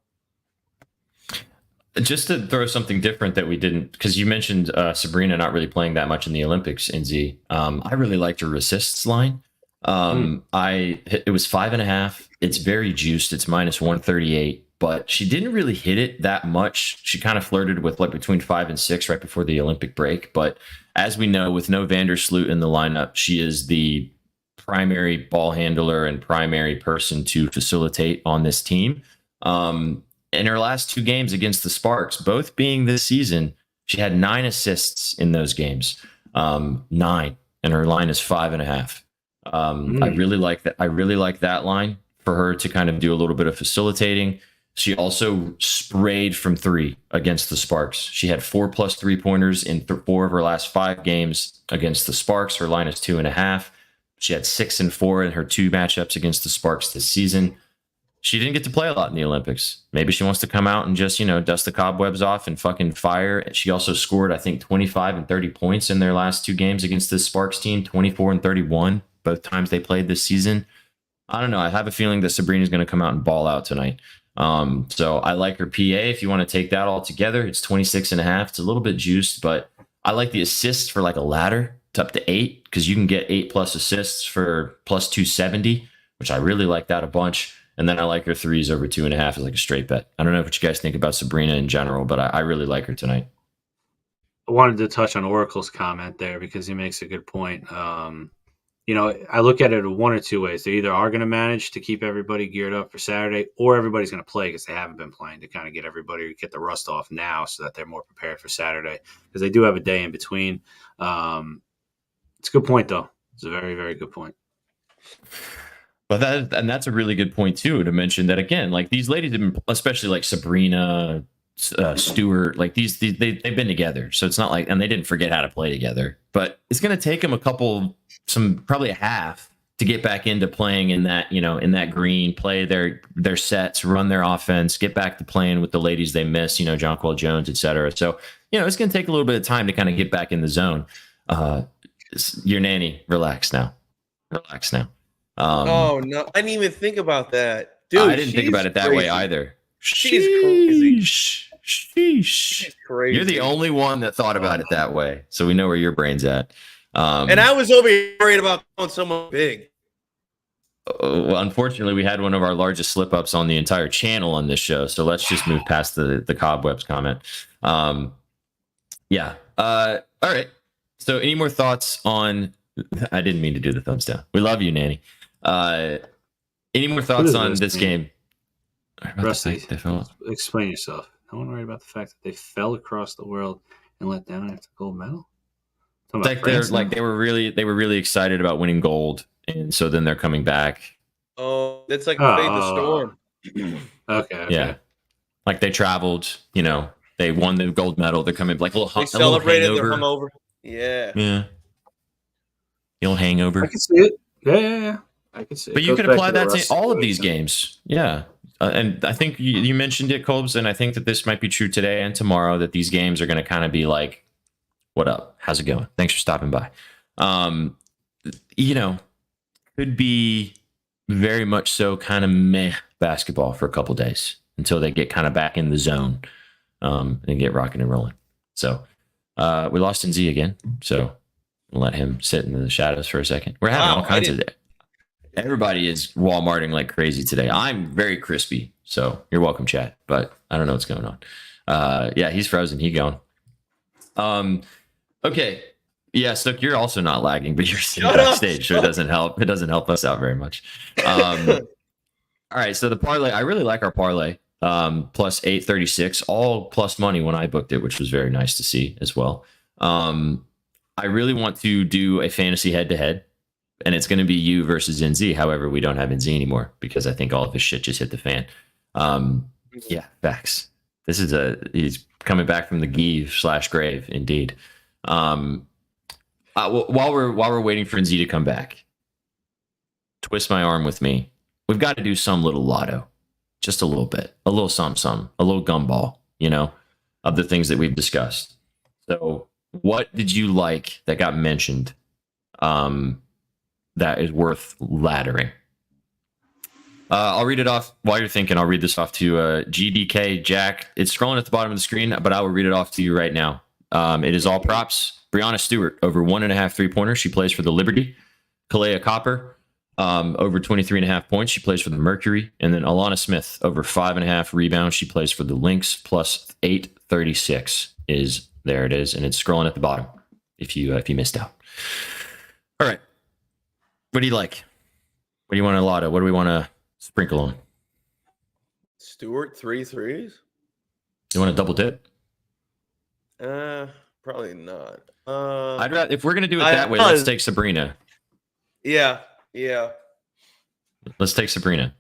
B: Just to throw something different that we didn't, because you mentioned Sabrina not really playing that much in the Olympics, NZ. I really liked her assists line. It was 5.5. It's very juiced. It's -138, but she didn't really hit it that much. She kind of flirted with like between 5 and 6 right before the Olympic break. But as we know, with no Vandersloot in the lineup, she is the primary ball handler and primary person to facilitate on this team. In her last 2 games against the Sparks, both being this season, she had 9 assists in those games. 9, and her line is 5.5. I really like that. I really like that line for her to kind of do a little bit of facilitating. She also sprayed from 3 against the Sparks. She had 4+ 3-pointers in 4 of her last 5 games against the Sparks. Her line is 2.5. She had 6 and 4 in her 2 matchups against the Sparks this season. She didn't get to play a lot in the Olympics. Maybe she wants to come out and just, dust the cobwebs off and fucking fire. She also scored, I think, 25 and 30 points in their last 2 games against this Sparks team, 24 and 31, both times they played this season. I don't know. I have a feeling that Sabrina's going to come out and ball out tonight. So I like her PA. If you want to take that all together, it's 26.5. It's a little bit juiced, but I like the assists for like a ladder to up to 8, because you can get 8+ assists for +270, which I really like that a bunch. And then I like her threes over 2.5 as like a straight bet. I don't know what you guys think about Sabrina in general, but I really like her tonight.
D: I wanted to touch on Oracle's comment there because he makes a good point. I look at it one or two ways. They either are going to manage to keep everybody geared up for Saturday, or everybody's going to play because they haven't been playing, to kind of get the rust off now so that they're more prepared for Saturday, because they do have a day in between. It's a good point, though. It's a very, very good point.
B: But that's a really good point too, to mention that again, like these ladies have been, especially like Sabrina, Stewart, like they've been together, so it's not like, and they didn't forget how to play together. But it's going to take them probably a half to get back into playing in that, in that green, play their sets, run their offense, get back to playing with the ladies they miss, Jonquel Jones, etc. So it's going to take a little bit of time to kind of get back in the zone. Your nanny, relax now.
C: Oh no, I didn't even think about that, dude.
B: I didn't think about it that way either.
C: She's crazy.
B: Sheesh.
C: Crazy.
B: You're the only one that thought about it that way, so we know where your brain's at.
C: And I was over here worried about calling someone big.
B: Well, unfortunately, we had one of our largest slip ups on the entire channel on this show, so let's just move past the cobwebs comment. Yeah. All right. So, any more thoughts on? I didn't mean to do the thumbs down. We love you, Nanny. Any more thoughts on this game?
D: Rusty, explain yourself. No one worried about the fact that they fell across the world and let down after gold medal.
B: They were really excited about winning gold, and so then they're coming back.
C: Oh, that's like Fade the Storm.
B: Okay. Yeah, like they traveled. They won the gold medal. They're coming like
C: they celebrated their hungover. Yeah.
B: You'll hangover.
D: I can see it. Yeah. I can see it.
B: But you could apply that to all of these games. Yeah. And I think you mentioned it, Colbs, and I think that this might be true today and tomorrow, that these games are going to kind of be like, what up? How's it going? Thanks for stopping by. Could be very much so kind of meh basketball for a couple days until they get kind of back in the zone and get rocking and rolling. So we lost NZ again. So we'll let him sit in the shadows for a second. We're having all kinds of it. Everybody is Walmarting like crazy today. I'm very crispy, so you're welcome, chat. But I don't know what's going on. Yeah, he's frozen. He gone. Okay, Yeah, Stook, you're also not lagging, but you're sitting
C: Shut up,
B: backstage, so it doesn't help. It doesn't help us out very much. All right, so the parlay, I really like our parlay. Plus 836, all plus money when I booked it, which was very nice to see as well. I really want to do a fantasy head-to-head, and it's going to be you versus NZ. However, we don't have NZ anymore because I think all of his shit just hit the fan. Yeah, facts. He's coming back from the Give/grave, indeed. While we're waiting for NZ to come back, twist my arm with me. We've got to do some little lotto, just a little bit, a little some, a little gumball, of the things that we've discussed. So, what did you like that got mentioned that is worth laddering? I'll read it off while you're thinking. I'll read this off to GDK Jack. It's scrolling at the bottom of the screen, but I will read it off to you right now. It is all props. Brianna Stewart over 1.5 3-pointers. She plays for the Liberty. Kalea Copper over 23.5 points. She plays for the Mercury. And then Alana Smith over 5.5 rebounds. She plays for the Lynx plus 836 is there. It is, and it's scrolling at the bottom. If you missed out. All right. What do you like? What do you want to lotto? What do we want to sprinkle on?
C: Stewart 3 threes.
B: You want to double dip?
C: Probably not.
B: I'd rather, if we're gonna do it that way, let's take Sabrina.
C: Yeah.
B: Let's take Sabrina.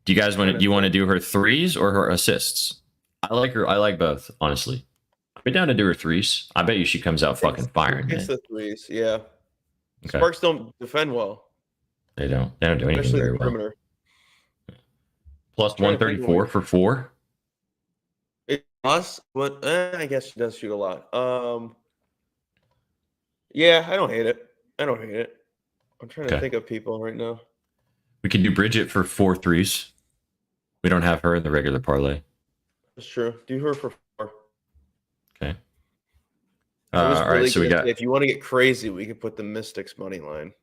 B: Do you guys want to? Do you want to do her threes or her assists? I like her. I like both, honestly. I'd be down to do her threes. I bet you she comes out fucking firing.
C: It's the threes. Yeah.
B: Okay.
C: Sparks don't defend well.
B: They don't do anything
C: Especially
B: very
C: the
B: well.
C: perimeter.
B: Plus 134 for 4.
C: Us, but I guess she does shoot a lot. Yeah, I don't hate it. I'm trying to think of people right now.
B: We can do Bridget for 4 threes. We don't have her in the regular parlay.
C: That's true. Do her for 4.
B: Okay.
C: All
B: right, so we got.
C: If you want to get crazy, we could put the Mystics money line.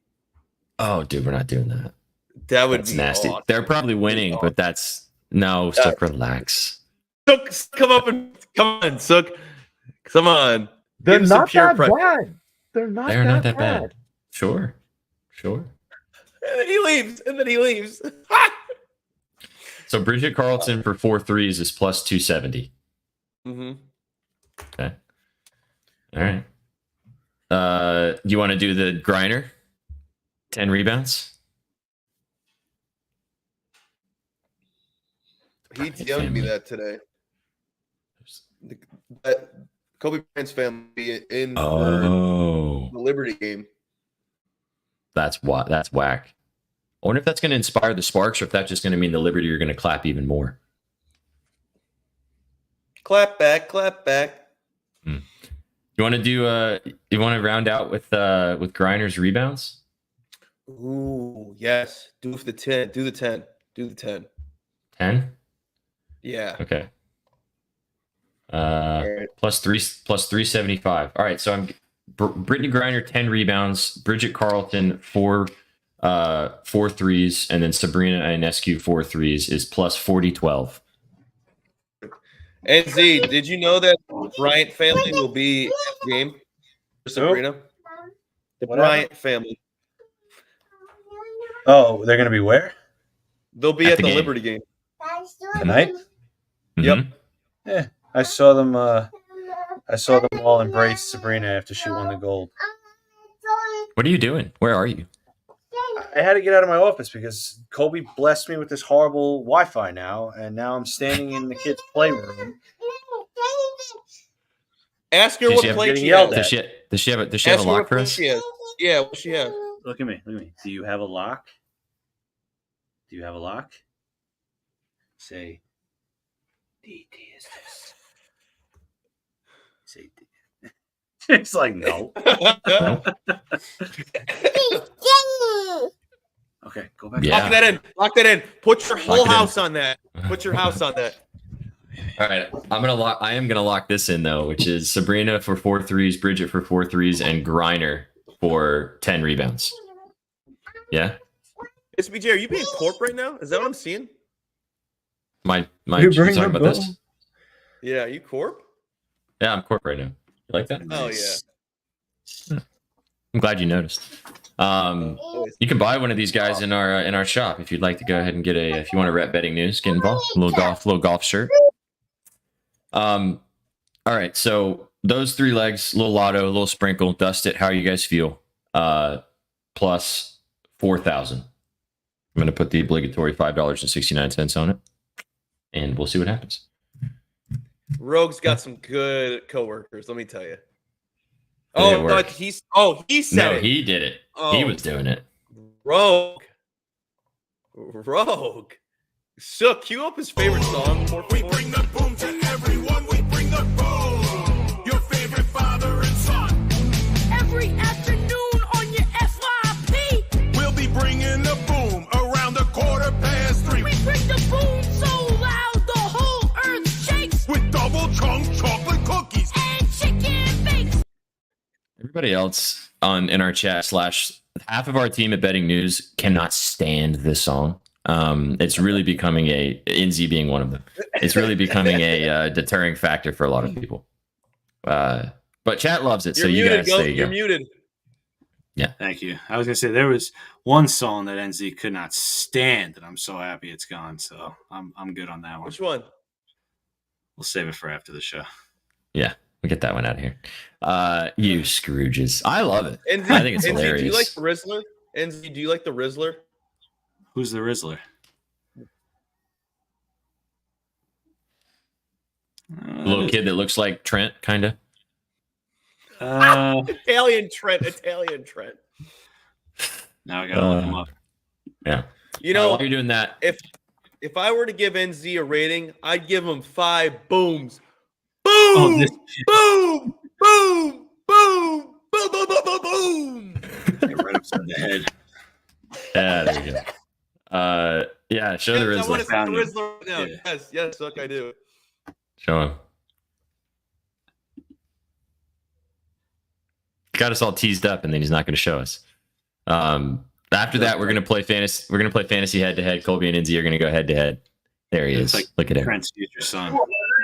B: Oh, dude, we're not doing that.
C: That would
B: That's
C: be
B: nasty.
C: awesome.
B: They're probably winning, but that's no. Stuck, relax.
C: Sook, come up and come on, Sook. Come on.
F: They're
C: Give some
F: not
C: pure
F: that
C: pressure.
F: bad. They're not that bad.
B: Sure.
C: And then he leaves.
B: So Bridget Carlton for 4 threes is plus 270.
C: Mm-hmm.
B: Okay. All right. You want to do the Griner? 10 rebounds?
C: He DM'd me that today. Kobe Bryant's family in the Liberty game.
B: That's whack. I wonder if that's going to inspire the Sparks, or if that's just going to mean the Liberty are going to clap even more.
C: Clap back.
B: You want to do? You want to round out with Griner's rebounds?
C: Ooh, yes. Do the 10. Do the 10.
B: 10.
C: Yeah.
B: Okay. Plus 375. All right, so I'm Brittany Griner 10 rebounds, Bridget Carlton 4 threes, and then Sabrina Ionescu 4 threes is plus 40-12.
C: And Z, did you know that Bryant family will be at the game for Sabrina? The Bryant family.
D: Oh, they're going to be where?
C: They'll be
B: At
C: at
B: the
C: the
B: game.
C: Liberty game.
D: Tonight?
C: Yep.
B: Mhm.
D: Yeah, I saw them. I saw them all embrace Sabrina after she won the gold.
B: What are you doing? Where are you?
D: I had to get out of my office because Kobe blessed me with this horrible Wi-Fi now, and now I'm standing in the kids' playroom.
C: Ask her
B: Does
C: what
B: she have-
C: plate she
D: yelled
C: has.
D: at?
B: Does she have a
C: Ask her
B: lock
C: what
B: for
C: plate
B: us?
C: she has. Yeah, what she has.
D: Look at me. Do you have a lock? Say, DT is this? Say, D. It's like, no. Okay, go back.
B: Yeah.
C: Lock that in. Put your whole
B: Lock it in.
C: house on that. Put your house on that.
B: All right, I am gonna lock this in though, which is Sabrina for 4 threes, Bridget for 4 threes, and Griner for 10 rebounds. Yeah.
C: It's BJ, are you being corp right now? Is that what I'm seeing?
B: My
F: You
B: you
F: bring
B: talking
F: the
B: about this?
F: boom.
C: Yeah, you corp?
B: Yeah, I'm corp right now. You like that?
C: Oh
B: Nice.
C: yeah.
B: I'm glad you noticed. You can buy one of these guys in our shop if you'd like to go ahead and get if you want to rep betting news, get involved. A little golf shirt. All right, so those 3 legs, little lotto, a little sprinkle, dust it. How you guys feel? Plus 4,000. I'm going to put the obligatory $5.69 on it, and we'll see what happens.
C: Rogue's got some good coworkers, let me tell you. Oh, no, he said it.
B: No, he did it. He was doing it.
C: Rogue. So cue up his favorite song.
E: We bring the boom to everyone. We bring the boom. Your favorite father and son.
G: Every afternoon on your FYP.
E: We'll be bringing the boom around 3:15.
G: We bring the boom so loud the whole earth shakes.
E: With double chunk chocolate cookies.
G: And chicken bakes.
B: Everybody else in our chat / half of our team at Betting News cannot stand this song. It's really becoming Inzi being one of them. It's really becoming a deterring factor for a lot of people. But chat loves it, so you guys there you go.
C: You're muted.
B: Yeah,
D: Thank you. I was gonna say there was one song that NZ could not stand, and I'm so happy it's gone. So I'm good on that one.
C: Which one?
D: We'll save it for after the show.
B: Yeah, we'll get that one out of here. You Scrooges. I love it.
C: NZ,
B: I think it's
C: NZ,
B: hilarious.
C: do you like the Rizzler? NZ, do you like the Rizzler?
D: Who's the Rizzler?
B: The little kid that looks like Trent, kind of.
C: Italian Trent.
D: Now I gotta look him up.
B: Yeah.
C: You know,
B: while you're doing that,
C: if I were to give NZ a rating, I'd give him 5 booms. Boom!
D: Oh,
C: Boom! Boom! Boom! Boom! Boom! Boom! Boom! Boom!
D: Right upside the head.
B: yeah, there you go. Yeah, show the
C: I want to see the
B: Rizzler.
C: Rizzler right now.
D: Yeah.
C: Yes, look, I do.
B: Show him. Got us all teased up, and then he's not going to show us. After that, we're going to play fantasy. We're going to play fantasy head to head. Colby and Inzi are going to go head to head. There he is.
D: Like
B: Look at him.
D: Trent's future son.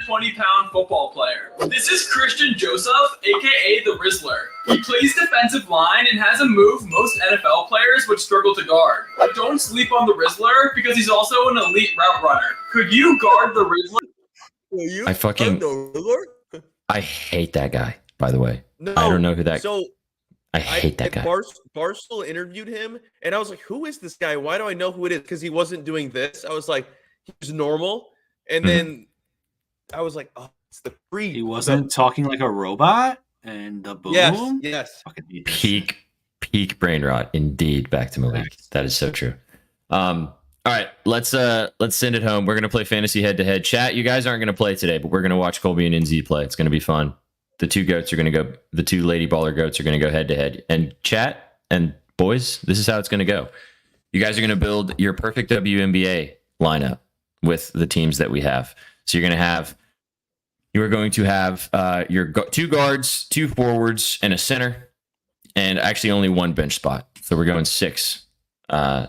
H: 120-pound football player. This is Christian Joseph, aka the Rizzler. He plays defensive line and has a move most NFL players would struggle to guard. Don't sleep on the Rizzler because he's also an elite route runner. Could you guard the Rizzler?
B: I hate that guy, by the way.
C: No,
B: I don't know who that.
C: So
B: I hate that guy.
C: Barstool interviewed him, and I was like, "Who is this guy? Why do I know who it is?" Because he wasn't doing this. I was like, "He was normal," and then I was like, "Oh, it's the creep."
D: He wasn't talking like a robot, and the boom.
C: Yes.
D: Fucking hate this.
B: Peak brain rot, indeed. Back to Malik. That is so true. All right, let's send it home. We're gonna play fantasy head to head. Chat, you guys aren't gonna play today, but we're gonna watch Colby and Inzi play. It's gonna be fun. The 2 goats are gonna go. The 2 lady baller goats are gonna go head to head. And chat and boys, this is how it's gonna go. You guys are gonna build your perfect WNBA lineup with the teams that we have. So you are going to have your 2 guards, 2 forwards, and a center, and actually only 1 bench spot. So we're going 6.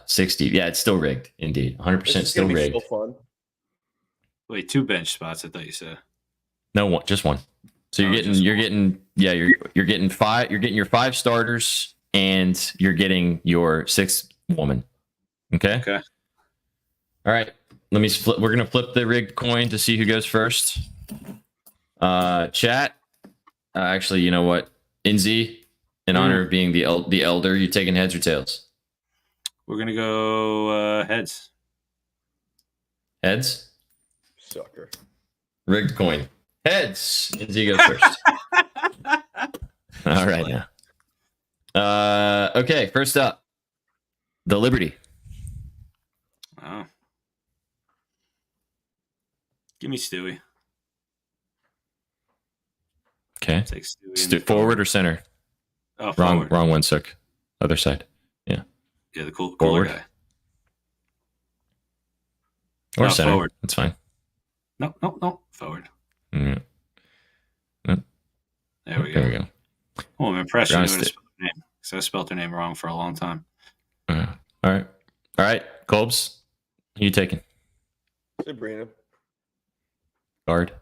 B: 60. Yeah, it's still rigged. Indeed. 100% still rigged.
C: So fun.
D: Wait, 2 bench spots, I thought you said.
B: No, one, just 1. So you're getting your 5 starters, and you're getting your 6th woman. Okay. All right. Let me flip. We're gonna flip the rigged coin to see who goes first. Chat. Actually, you know what? Inzi, in honor of being the elder, you taking heads or tails?
D: We're gonna go heads.
B: Heads.
C: Sucker.
B: Rigged coin. Heads. Inzi goes first. All right now. Okay. First up, the Liberty.
D: Oh. Give me Stewie.
B: Okay.
D: Take Stewie.
B: Forward or center?
D: Oh,
B: wrong
D: forward.
B: one, Sook. Other side. Yeah.
D: Yeah, the cooler
B: Forward.
D: guy.
B: Or
D: No,
B: center.
D: forward.
B: That's fine.
D: No. Forward.
B: Yeah.
D: There we
B: There we
D: go.
B: go.
D: Oh, I'm impressed you knew how to
B: Honest-
D: spell her name. Because I spelled her name wrong for a long time.
B: All right. Colbs, who you taking?
C: Sabrina.
B: Guard.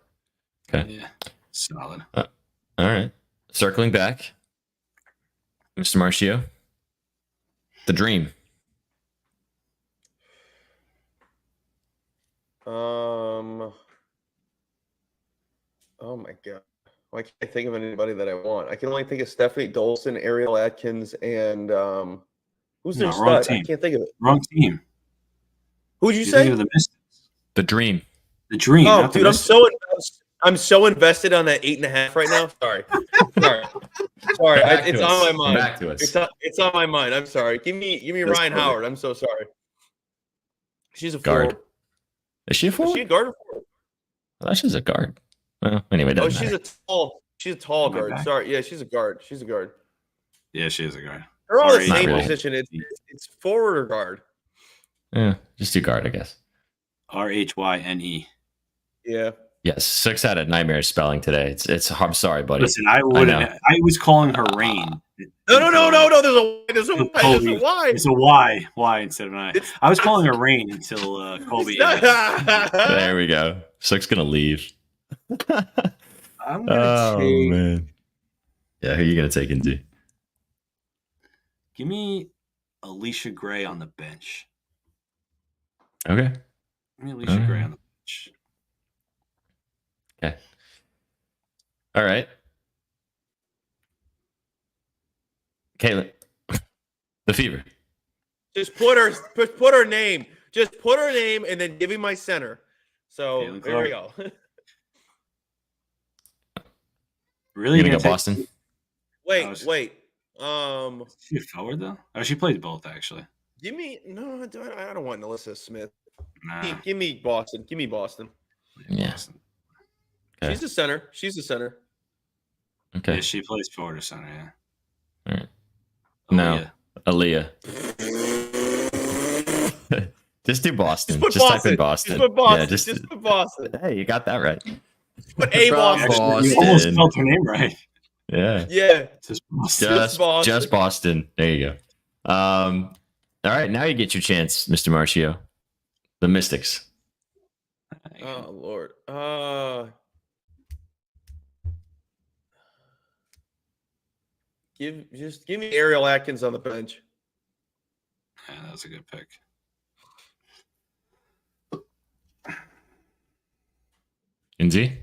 B: Okay.
D: Yeah. Solid.
B: All right. Circling back. Mr. Marcio. The dream.
C: Oh my god. Why can't I think of anybody that I want? I can only think of Stephanie Dolson, Ariel Atkins, and who's their
D: wrong
C: stud?
D: team.
C: I can't think of it.
D: Wrong team.
C: Who'd you
D: You're
C: say?
D: thinking of the Mystics.
B: The dream.
D: The dream.
C: Oh,
D: not the
C: dude,
D: Mystics.
C: I'm so invested on that 8.5 right now. Sorry. It's on my mind.
B: Back to us.
C: It's on my mind. I'm sorry. Give me Ryan Howard. I'm so sorry. She's a
B: Guard.
C: forward.
B: Is she a
C: Is
B: forward?
C: she a guard or forward?
B: I thought she's a guard. Well, anyway,
C: Oh,
B: doesn't matter.
C: she's a tall
D: Am I
C: guard.
D: back?
C: Sorry. Yeah, she's a guard. She's a guard.
D: Yeah, she is a guard.
C: They're all the
D: Not
C: same
B: really.
C: position. It's forward or guard.
B: Yeah, just do guard, I guess.
D: RHYNE.
C: Yeah.
B: Yes, 6 had a nightmare spelling today. It's. I'm sorry, buddy.
D: Listen, I wouldn't. I was calling her Rain.
C: No. There's a Y.
D: It's a Y. Y instead of an I.
C: It's-
D: I was calling her Rain until Colby.
B: There we go. 6 gonna leave.
D: I'm gonna take.
B: Man. Yeah, who are you gonna take into?
D: Give me Alicia Gray on the bench.
B: Okay.
D: Give me Alicia Gray on the bench.
B: Okay. All right. Caitlin. The Fever.
C: Just put her name. Just put her name and then give me my center. So
D: Caitlin
C: there we go.
D: Really?
B: You gonna
D: You're
B: go
D: take-
B: Boston?
C: Wait.
D: Is she a forward though? Oh, she plays both actually.
C: Give me no. I don't want Alyssa Smith.
D: Nah.
C: Give me Boston. Give me Boston.
B: Yeah. Okay.
C: She's a center.
B: Okay.
D: Yeah, she plays forward or center. Yeah.
B: All right.
D: Oh,
B: No.
D: yeah.
B: Aaliyah. Just do Boston.
C: Just put
B: Just
C: Boston.
B: type in Boston.
C: Just put Boston.
B: Yeah,
C: just put Boston.
B: Hey, you got that right.
C: Put a Boston.
D: Actually, you almost spelled her name right.
B: Yeah.
C: Yeah.
D: Just Boston.
B: Just Boston. There you go. All right, now you get your chance, Mr. Marcio. The Mystics.
C: Oh Lord. Give me Ariel Atkins on the bench.
D: Yeah, that's a good pick.
B: Inzy?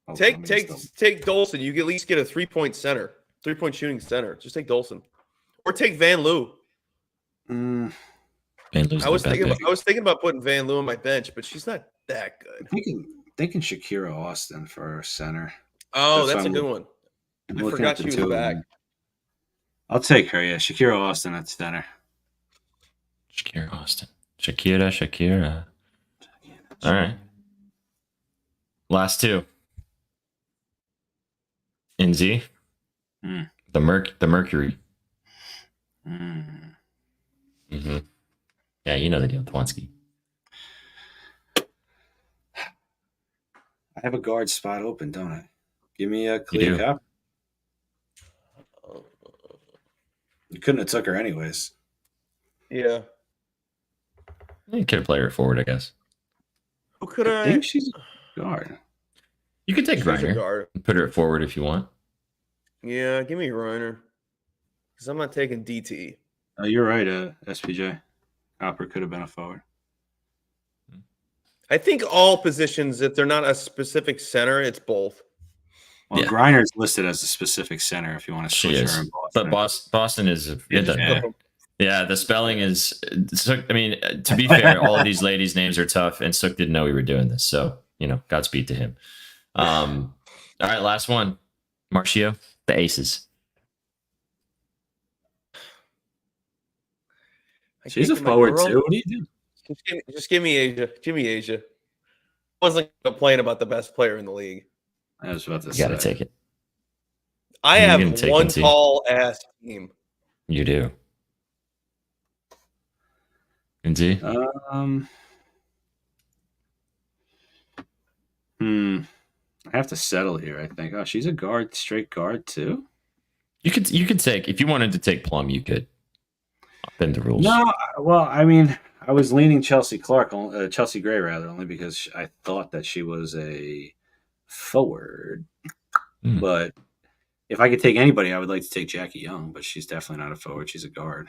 D: Oh,
C: Take Dolson. You can at least get a 3-point center, 3-point shooting center. Just take Dolson, or take Van Loo.
B: Man, lose
C: I was
B: the bet
C: thinking.
B: pick.
C: I was thinking about putting Van Loo on my bench, but she's not that good.
D: Thinking Shakira Austin for center.
C: Oh,
D: That's
C: that's a
D: fine.
C: good one.
D: I'm
C: I
D: looking
C: forgot
D: at the
C: she was
D: two of
C: back.
D: them. I'll take her. Yeah, Shakira Austin at center.
B: Shakira Austin. Shakira. All right. Last two. Inzy.
D: Hmm.
B: The Mercury.
D: Mm.
B: Mm-hmm. Yeah, you know the deal, Twansky.
D: I have a guard spot open, don't I? Give me a
B: do.
D: Kalia Cop. You couldn't have took her anyways.
C: Yeah.
B: You could have played her forward, I guess.
C: Who could
D: I think she's a guard.
B: You could take
C: She's a
B: Reiner
C: guard.
B: and put her at forward if you want.
C: Yeah, give me Reiner. Because I'm not taking DT.
D: Oh, you're right, SPJ. Copper could have been a forward.
C: I think all positions, if they're not a specific center, it's both.
D: Well,
B: Yeah.
D: Griner's listed as a specific center if you want to
B: She
D: switch
B: is.
D: her in
B: But
D: Boston.
B: Boston is.
D: Yeah.
B: The spelling is. I mean, to be fair, all of these ladies' names are tough, and Sook didn't know we were doing this. So, Godspeed to him. All right, last one. Marcio, the Aces.
D: She's a forward too. What do you do?
C: Just give me Asia. Give me Asia. I wasn't complaining about the best player in the league.
D: I was about to
B: You
D: say.
B: got to take it.
C: I
B: You're
C: have
B: gonna take
C: one
B: NC.
C: tall ass team.
B: You do. Indeed.
D: I have to settle here, I think. Oh, she's a guard, straight guard too?
B: You could take, if you wanted to take Plum, you could. Bend the rules.
D: No, well, I mean, I was leaning Chelsea Gray rather, only because I thought that she was a forward. But if I could take anybody, I would like to take Jackie Young, but she's definitely not a forward. She's a guard.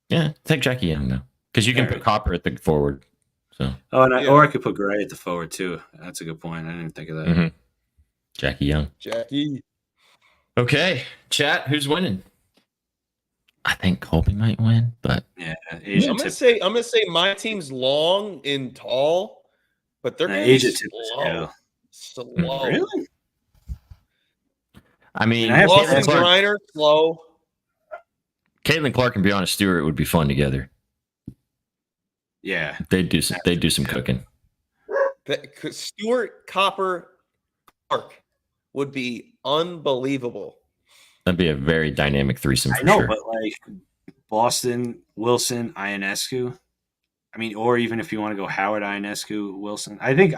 B: Yeah, take Jackie Young though, because you can put Copper at the forward. So.
D: Or I could put Gray at the forward too. That's a good point. I didn't even think of that.
B: Mm-hmm. Jackie Young.
C: Jackie.
B: Okay, chat. Who's winning? I think Colby might win, but
D: yeah,
C: I'm gonna say my team's long and tall, but they're gonna be slow.
D: Really?
B: I mean,
C: Lawson Griner, slow.
B: Caitlin Clark and Brianna Stewart would be fun together.
D: Yeah,
B: they'd do some cooking.
C: Stewart, Copper, Clark would be unbelievable.
B: That'd be a very dynamic threesome.
D: I know, sure. But like Boston, Wilson, Ionescu. I mean, or even if you want to go Howard, Ionescu, Wilson. I think,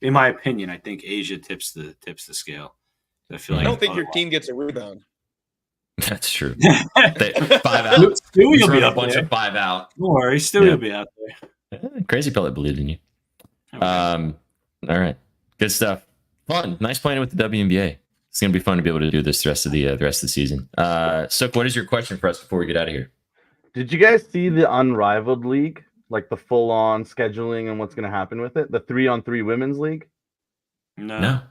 D: in my opinion, I think Asia tips the scale. I feel like
C: I don't think your team gets a rebound.
B: That's true. 5 out.
D: Stewie will be a
B: bunch of 5 out.
D: Don't worry, Stewie will be out there.
B: Crazy Pellet believed in you. Okay. All right, good stuff. Fun, nice playing with the WNBA. It's gonna be fun to be able to do this the rest of the season. Sook, what is your question for us before we get out of here?
F: Did you guys see the Unrivaled League, like the full-on scheduling and what's gonna happen with it? The 3-on-3 women's league.
B: No.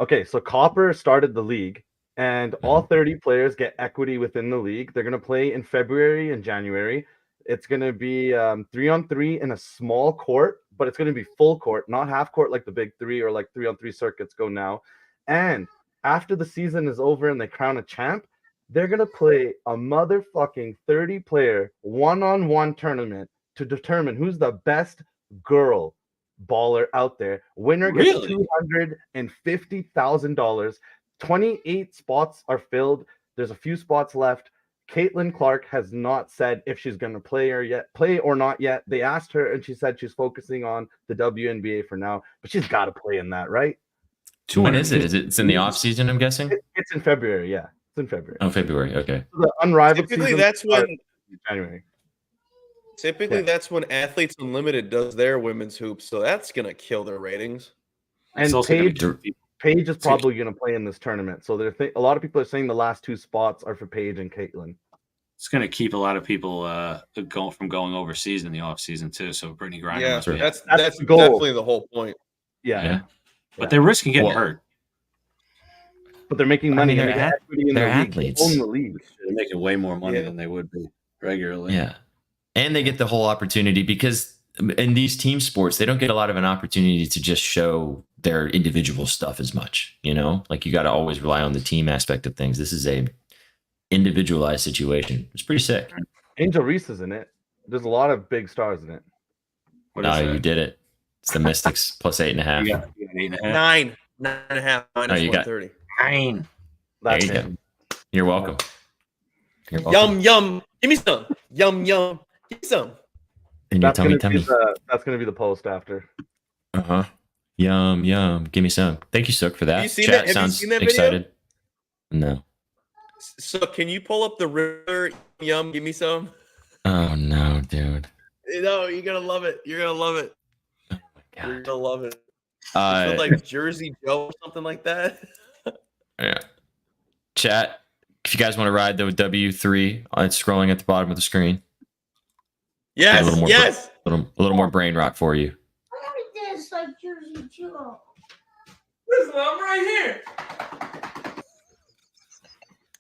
F: Okay, so Copper started the league, and all 30 players get equity within the league. They're gonna play in February and January. It's gonna be 3-on-3 in a small court, but it's gonna be full court, not half court like the big 3 or like 3-on-3 circuits go now. And after the season is over and they crown a champ, they're going to play a motherfucking 30-player one-on-one tournament to determine who's the best girl baller out there. Winner gets $250,000. 28 spots are filled. There's a few spots left. Caitlin Clark has not said if she's going to play or not yet. They asked her, and she said she's focusing on the WNBA for now, but she's got to play in that, right?
B: When is it? It's in the off season, I'm guessing?
F: It's in February, yeah. It's in February.
B: Oh, February, okay.
F: So the Unrivaled
C: Typically, that's when
F: January.
C: Typically, that's when Athletes Unlimited does their women's hoops, so that's gonna kill their ratings.
F: And Paige is probably gonna play in this tournament. So a lot of people are saying the last 2 spots are for Paige and Caitlin.
D: It's gonna keep a lot of people from going overseas in the off season too. So Brittany Griner,
C: that's the goal. Definitely the whole point.
F: Yeah.
D: But they're risking getting hurt.
F: But they're making money.
B: They're athletes.
F: They own the league.
D: They're making way more money than they would be regularly.
B: Yeah. And they get the whole opportunity because in these team sports, they don't get a lot of an opportunity to just show their individual stuff as much. You know, like you got to always rely on the team aspect of things. This is a individualized situation. It's pretty sick.
F: Angel Reese is in it. There's a lot of big stars in it.
B: You did it. It's the Mystics plus 8.5.
D: You got 8.5.
C: 9.5 minus 130.
D: 9.
B: There you go. You're welcome.
C: Yum yum. Give me some. Yum yum. Give me some.
B: And your tummy.
F: That's gonna be the post after.
B: Yum yum. Give me some. Thank you, Sook, for that.
C: Have you seen
B: Chat
C: that?
B: sounds
C: Have you seen that
B: excited.
C: Video?
B: No.
C: So can you pull up the River Yum? Give me some.
B: Oh no, dude.
C: No, you're gonna love it. You're gonna love it.
B: Oh my god.
C: You're gonna love it. It's like Jersey Joe or something like that.
B: Yeah. Chat. If you guys want to ride the W3, it's scrolling at the bottom of the screen.
C: Yes.
B: A little more brain rot for you.
G: Look at this, like Jersey Joe.
H: Listen, I'm right here.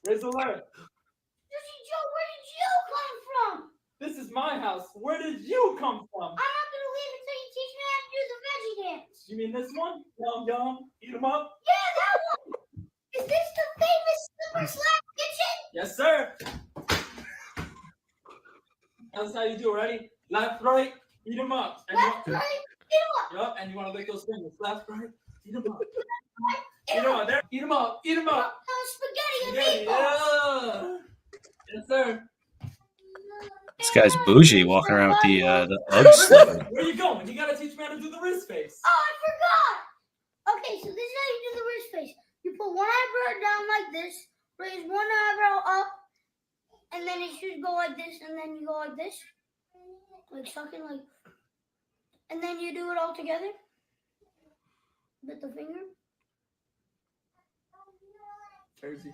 H: Where's the letter?
G: Jersey Joe, where did you come from?
H: This is my house. Where did you come from?
G: I'm not gonna leave until you teach me how to do the veggie dance.
H: You mean this one? Yum yum. Eat 'em up.
G: Yeah, that one. Is this the famous Slipper Slap Kitchen?
H: Yes, sir. That's how you do it. Ready? Left, right. Eat 'em up. And
G: Left, right, eat 'em up.
H: Yep. And you want to lick those fingers. Left, right. Eat 'em up. Eat 'em up. There. Eat 'em up. Eat 'em up.
G: Spaghetti and meatballs.
H: Yeah. Yes, sir.
D: This guy's bougie walking around with the UGG slipper.
H: Where you going? You gotta teach me how to do the wrist face.
G: Oh, I forgot. Okay, so this is how you do the wrist face. You put one eyebrow down like this, raise one eyebrow up, and then it should go like this, and then you go like this, like sucking, like, and then you do it all together with the finger.
H: jersey.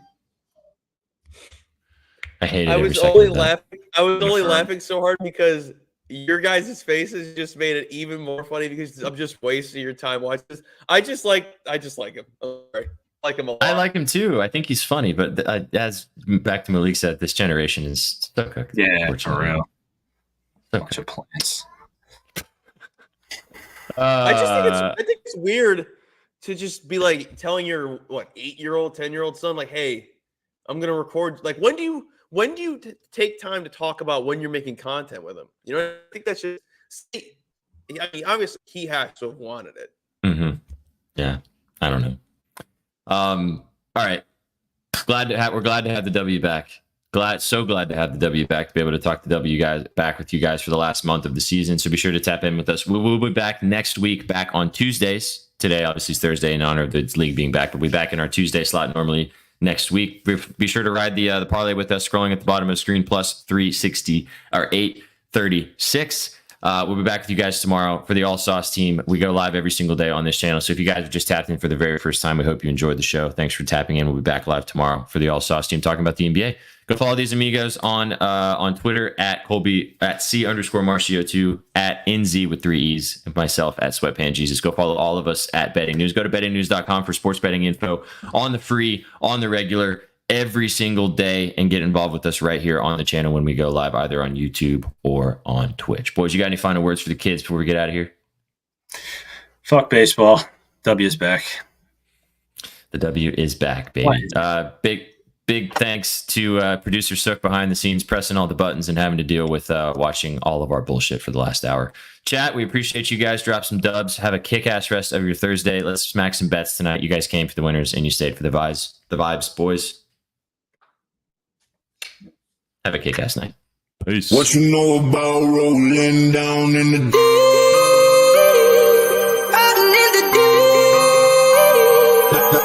B: I hate it.
C: I
B: every
C: was
B: second
C: only
B: of that.
C: laughing. I was only laughing so hard because your guys' faces just made it even more funny because I'm just wasting your time watching this. I just like him. I'm sorry. I like him a lot.
B: I like him too. I think he's funny, but as back to Malik said, this generation is so cooked.
D: Yeah, for real.
B: So
D: Bunch of plants.
C: I think it's weird to just be like telling your 8-year-old, 10-year-old son, like, hey, I'm gonna record. Like, when do you take time to talk about when you're making content with him? You know, I think that's just. I mean, obviously, he has to have wanted it.
B: Mm-hmm. Yeah, I don't know. All right, we're glad to have the W back. So glad to have the W back, to be able to talk the W guys back with you guys for the last month of the season. So be sure to tap in with us. We'll be back next week, back on Tuesdays. Today, obviously, is Thursday in honor of the league being back, but we'll be back in our Tuesday slot normally next week. Be sure to ride the parlay with us, scrolling at the bottom of the screen, plus 360 or 836. We'll be back with you guys tomorrow for the All Sauce team. We go live every single day on this channel. So if you guys have just tapped in for the very first time, we hope you enjoyed the show. Thanks for tapping in. We'll be back live tomorrow for the All Sauce team talking about the NBA. Go follow these amigos on Twitter at Colby at C_Marcio2 at NZ with 3 E's, and myself at Sweatpan Jesus. Go follow all of us at Betting News. Go to bettingnews.com for sports betting info on the free, on the regular, every single day, and get involved with us right here on the channel when we go live, either on YouTube or on Twitch. Boys, you got any final words for the kids before we get out of here?
D: Fuck baseball. W's back.
B: The W is back, baby. Big thanks to producer Sook behind the scenes, pressing all the buttons and having to deal with watching all of our bullshit for the last hour. Chat, we appreciate you guys. Drop some dubs. Have a kick-ass rest of your Thursday. Let's smack some bets tonight. You guys came for the winners and you stayed for the vibes, boys. Have a kick-ass night. Peace.
E: What you know about rolling down in the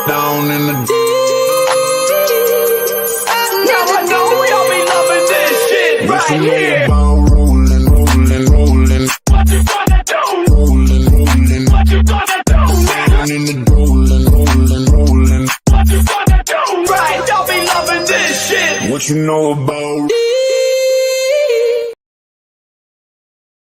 E: down in the right here. Rolling. What you gonna do? Rolling. What you gonna do? Down in the rolling. What you gonna do? Right, y'all be loving this shit. What you know about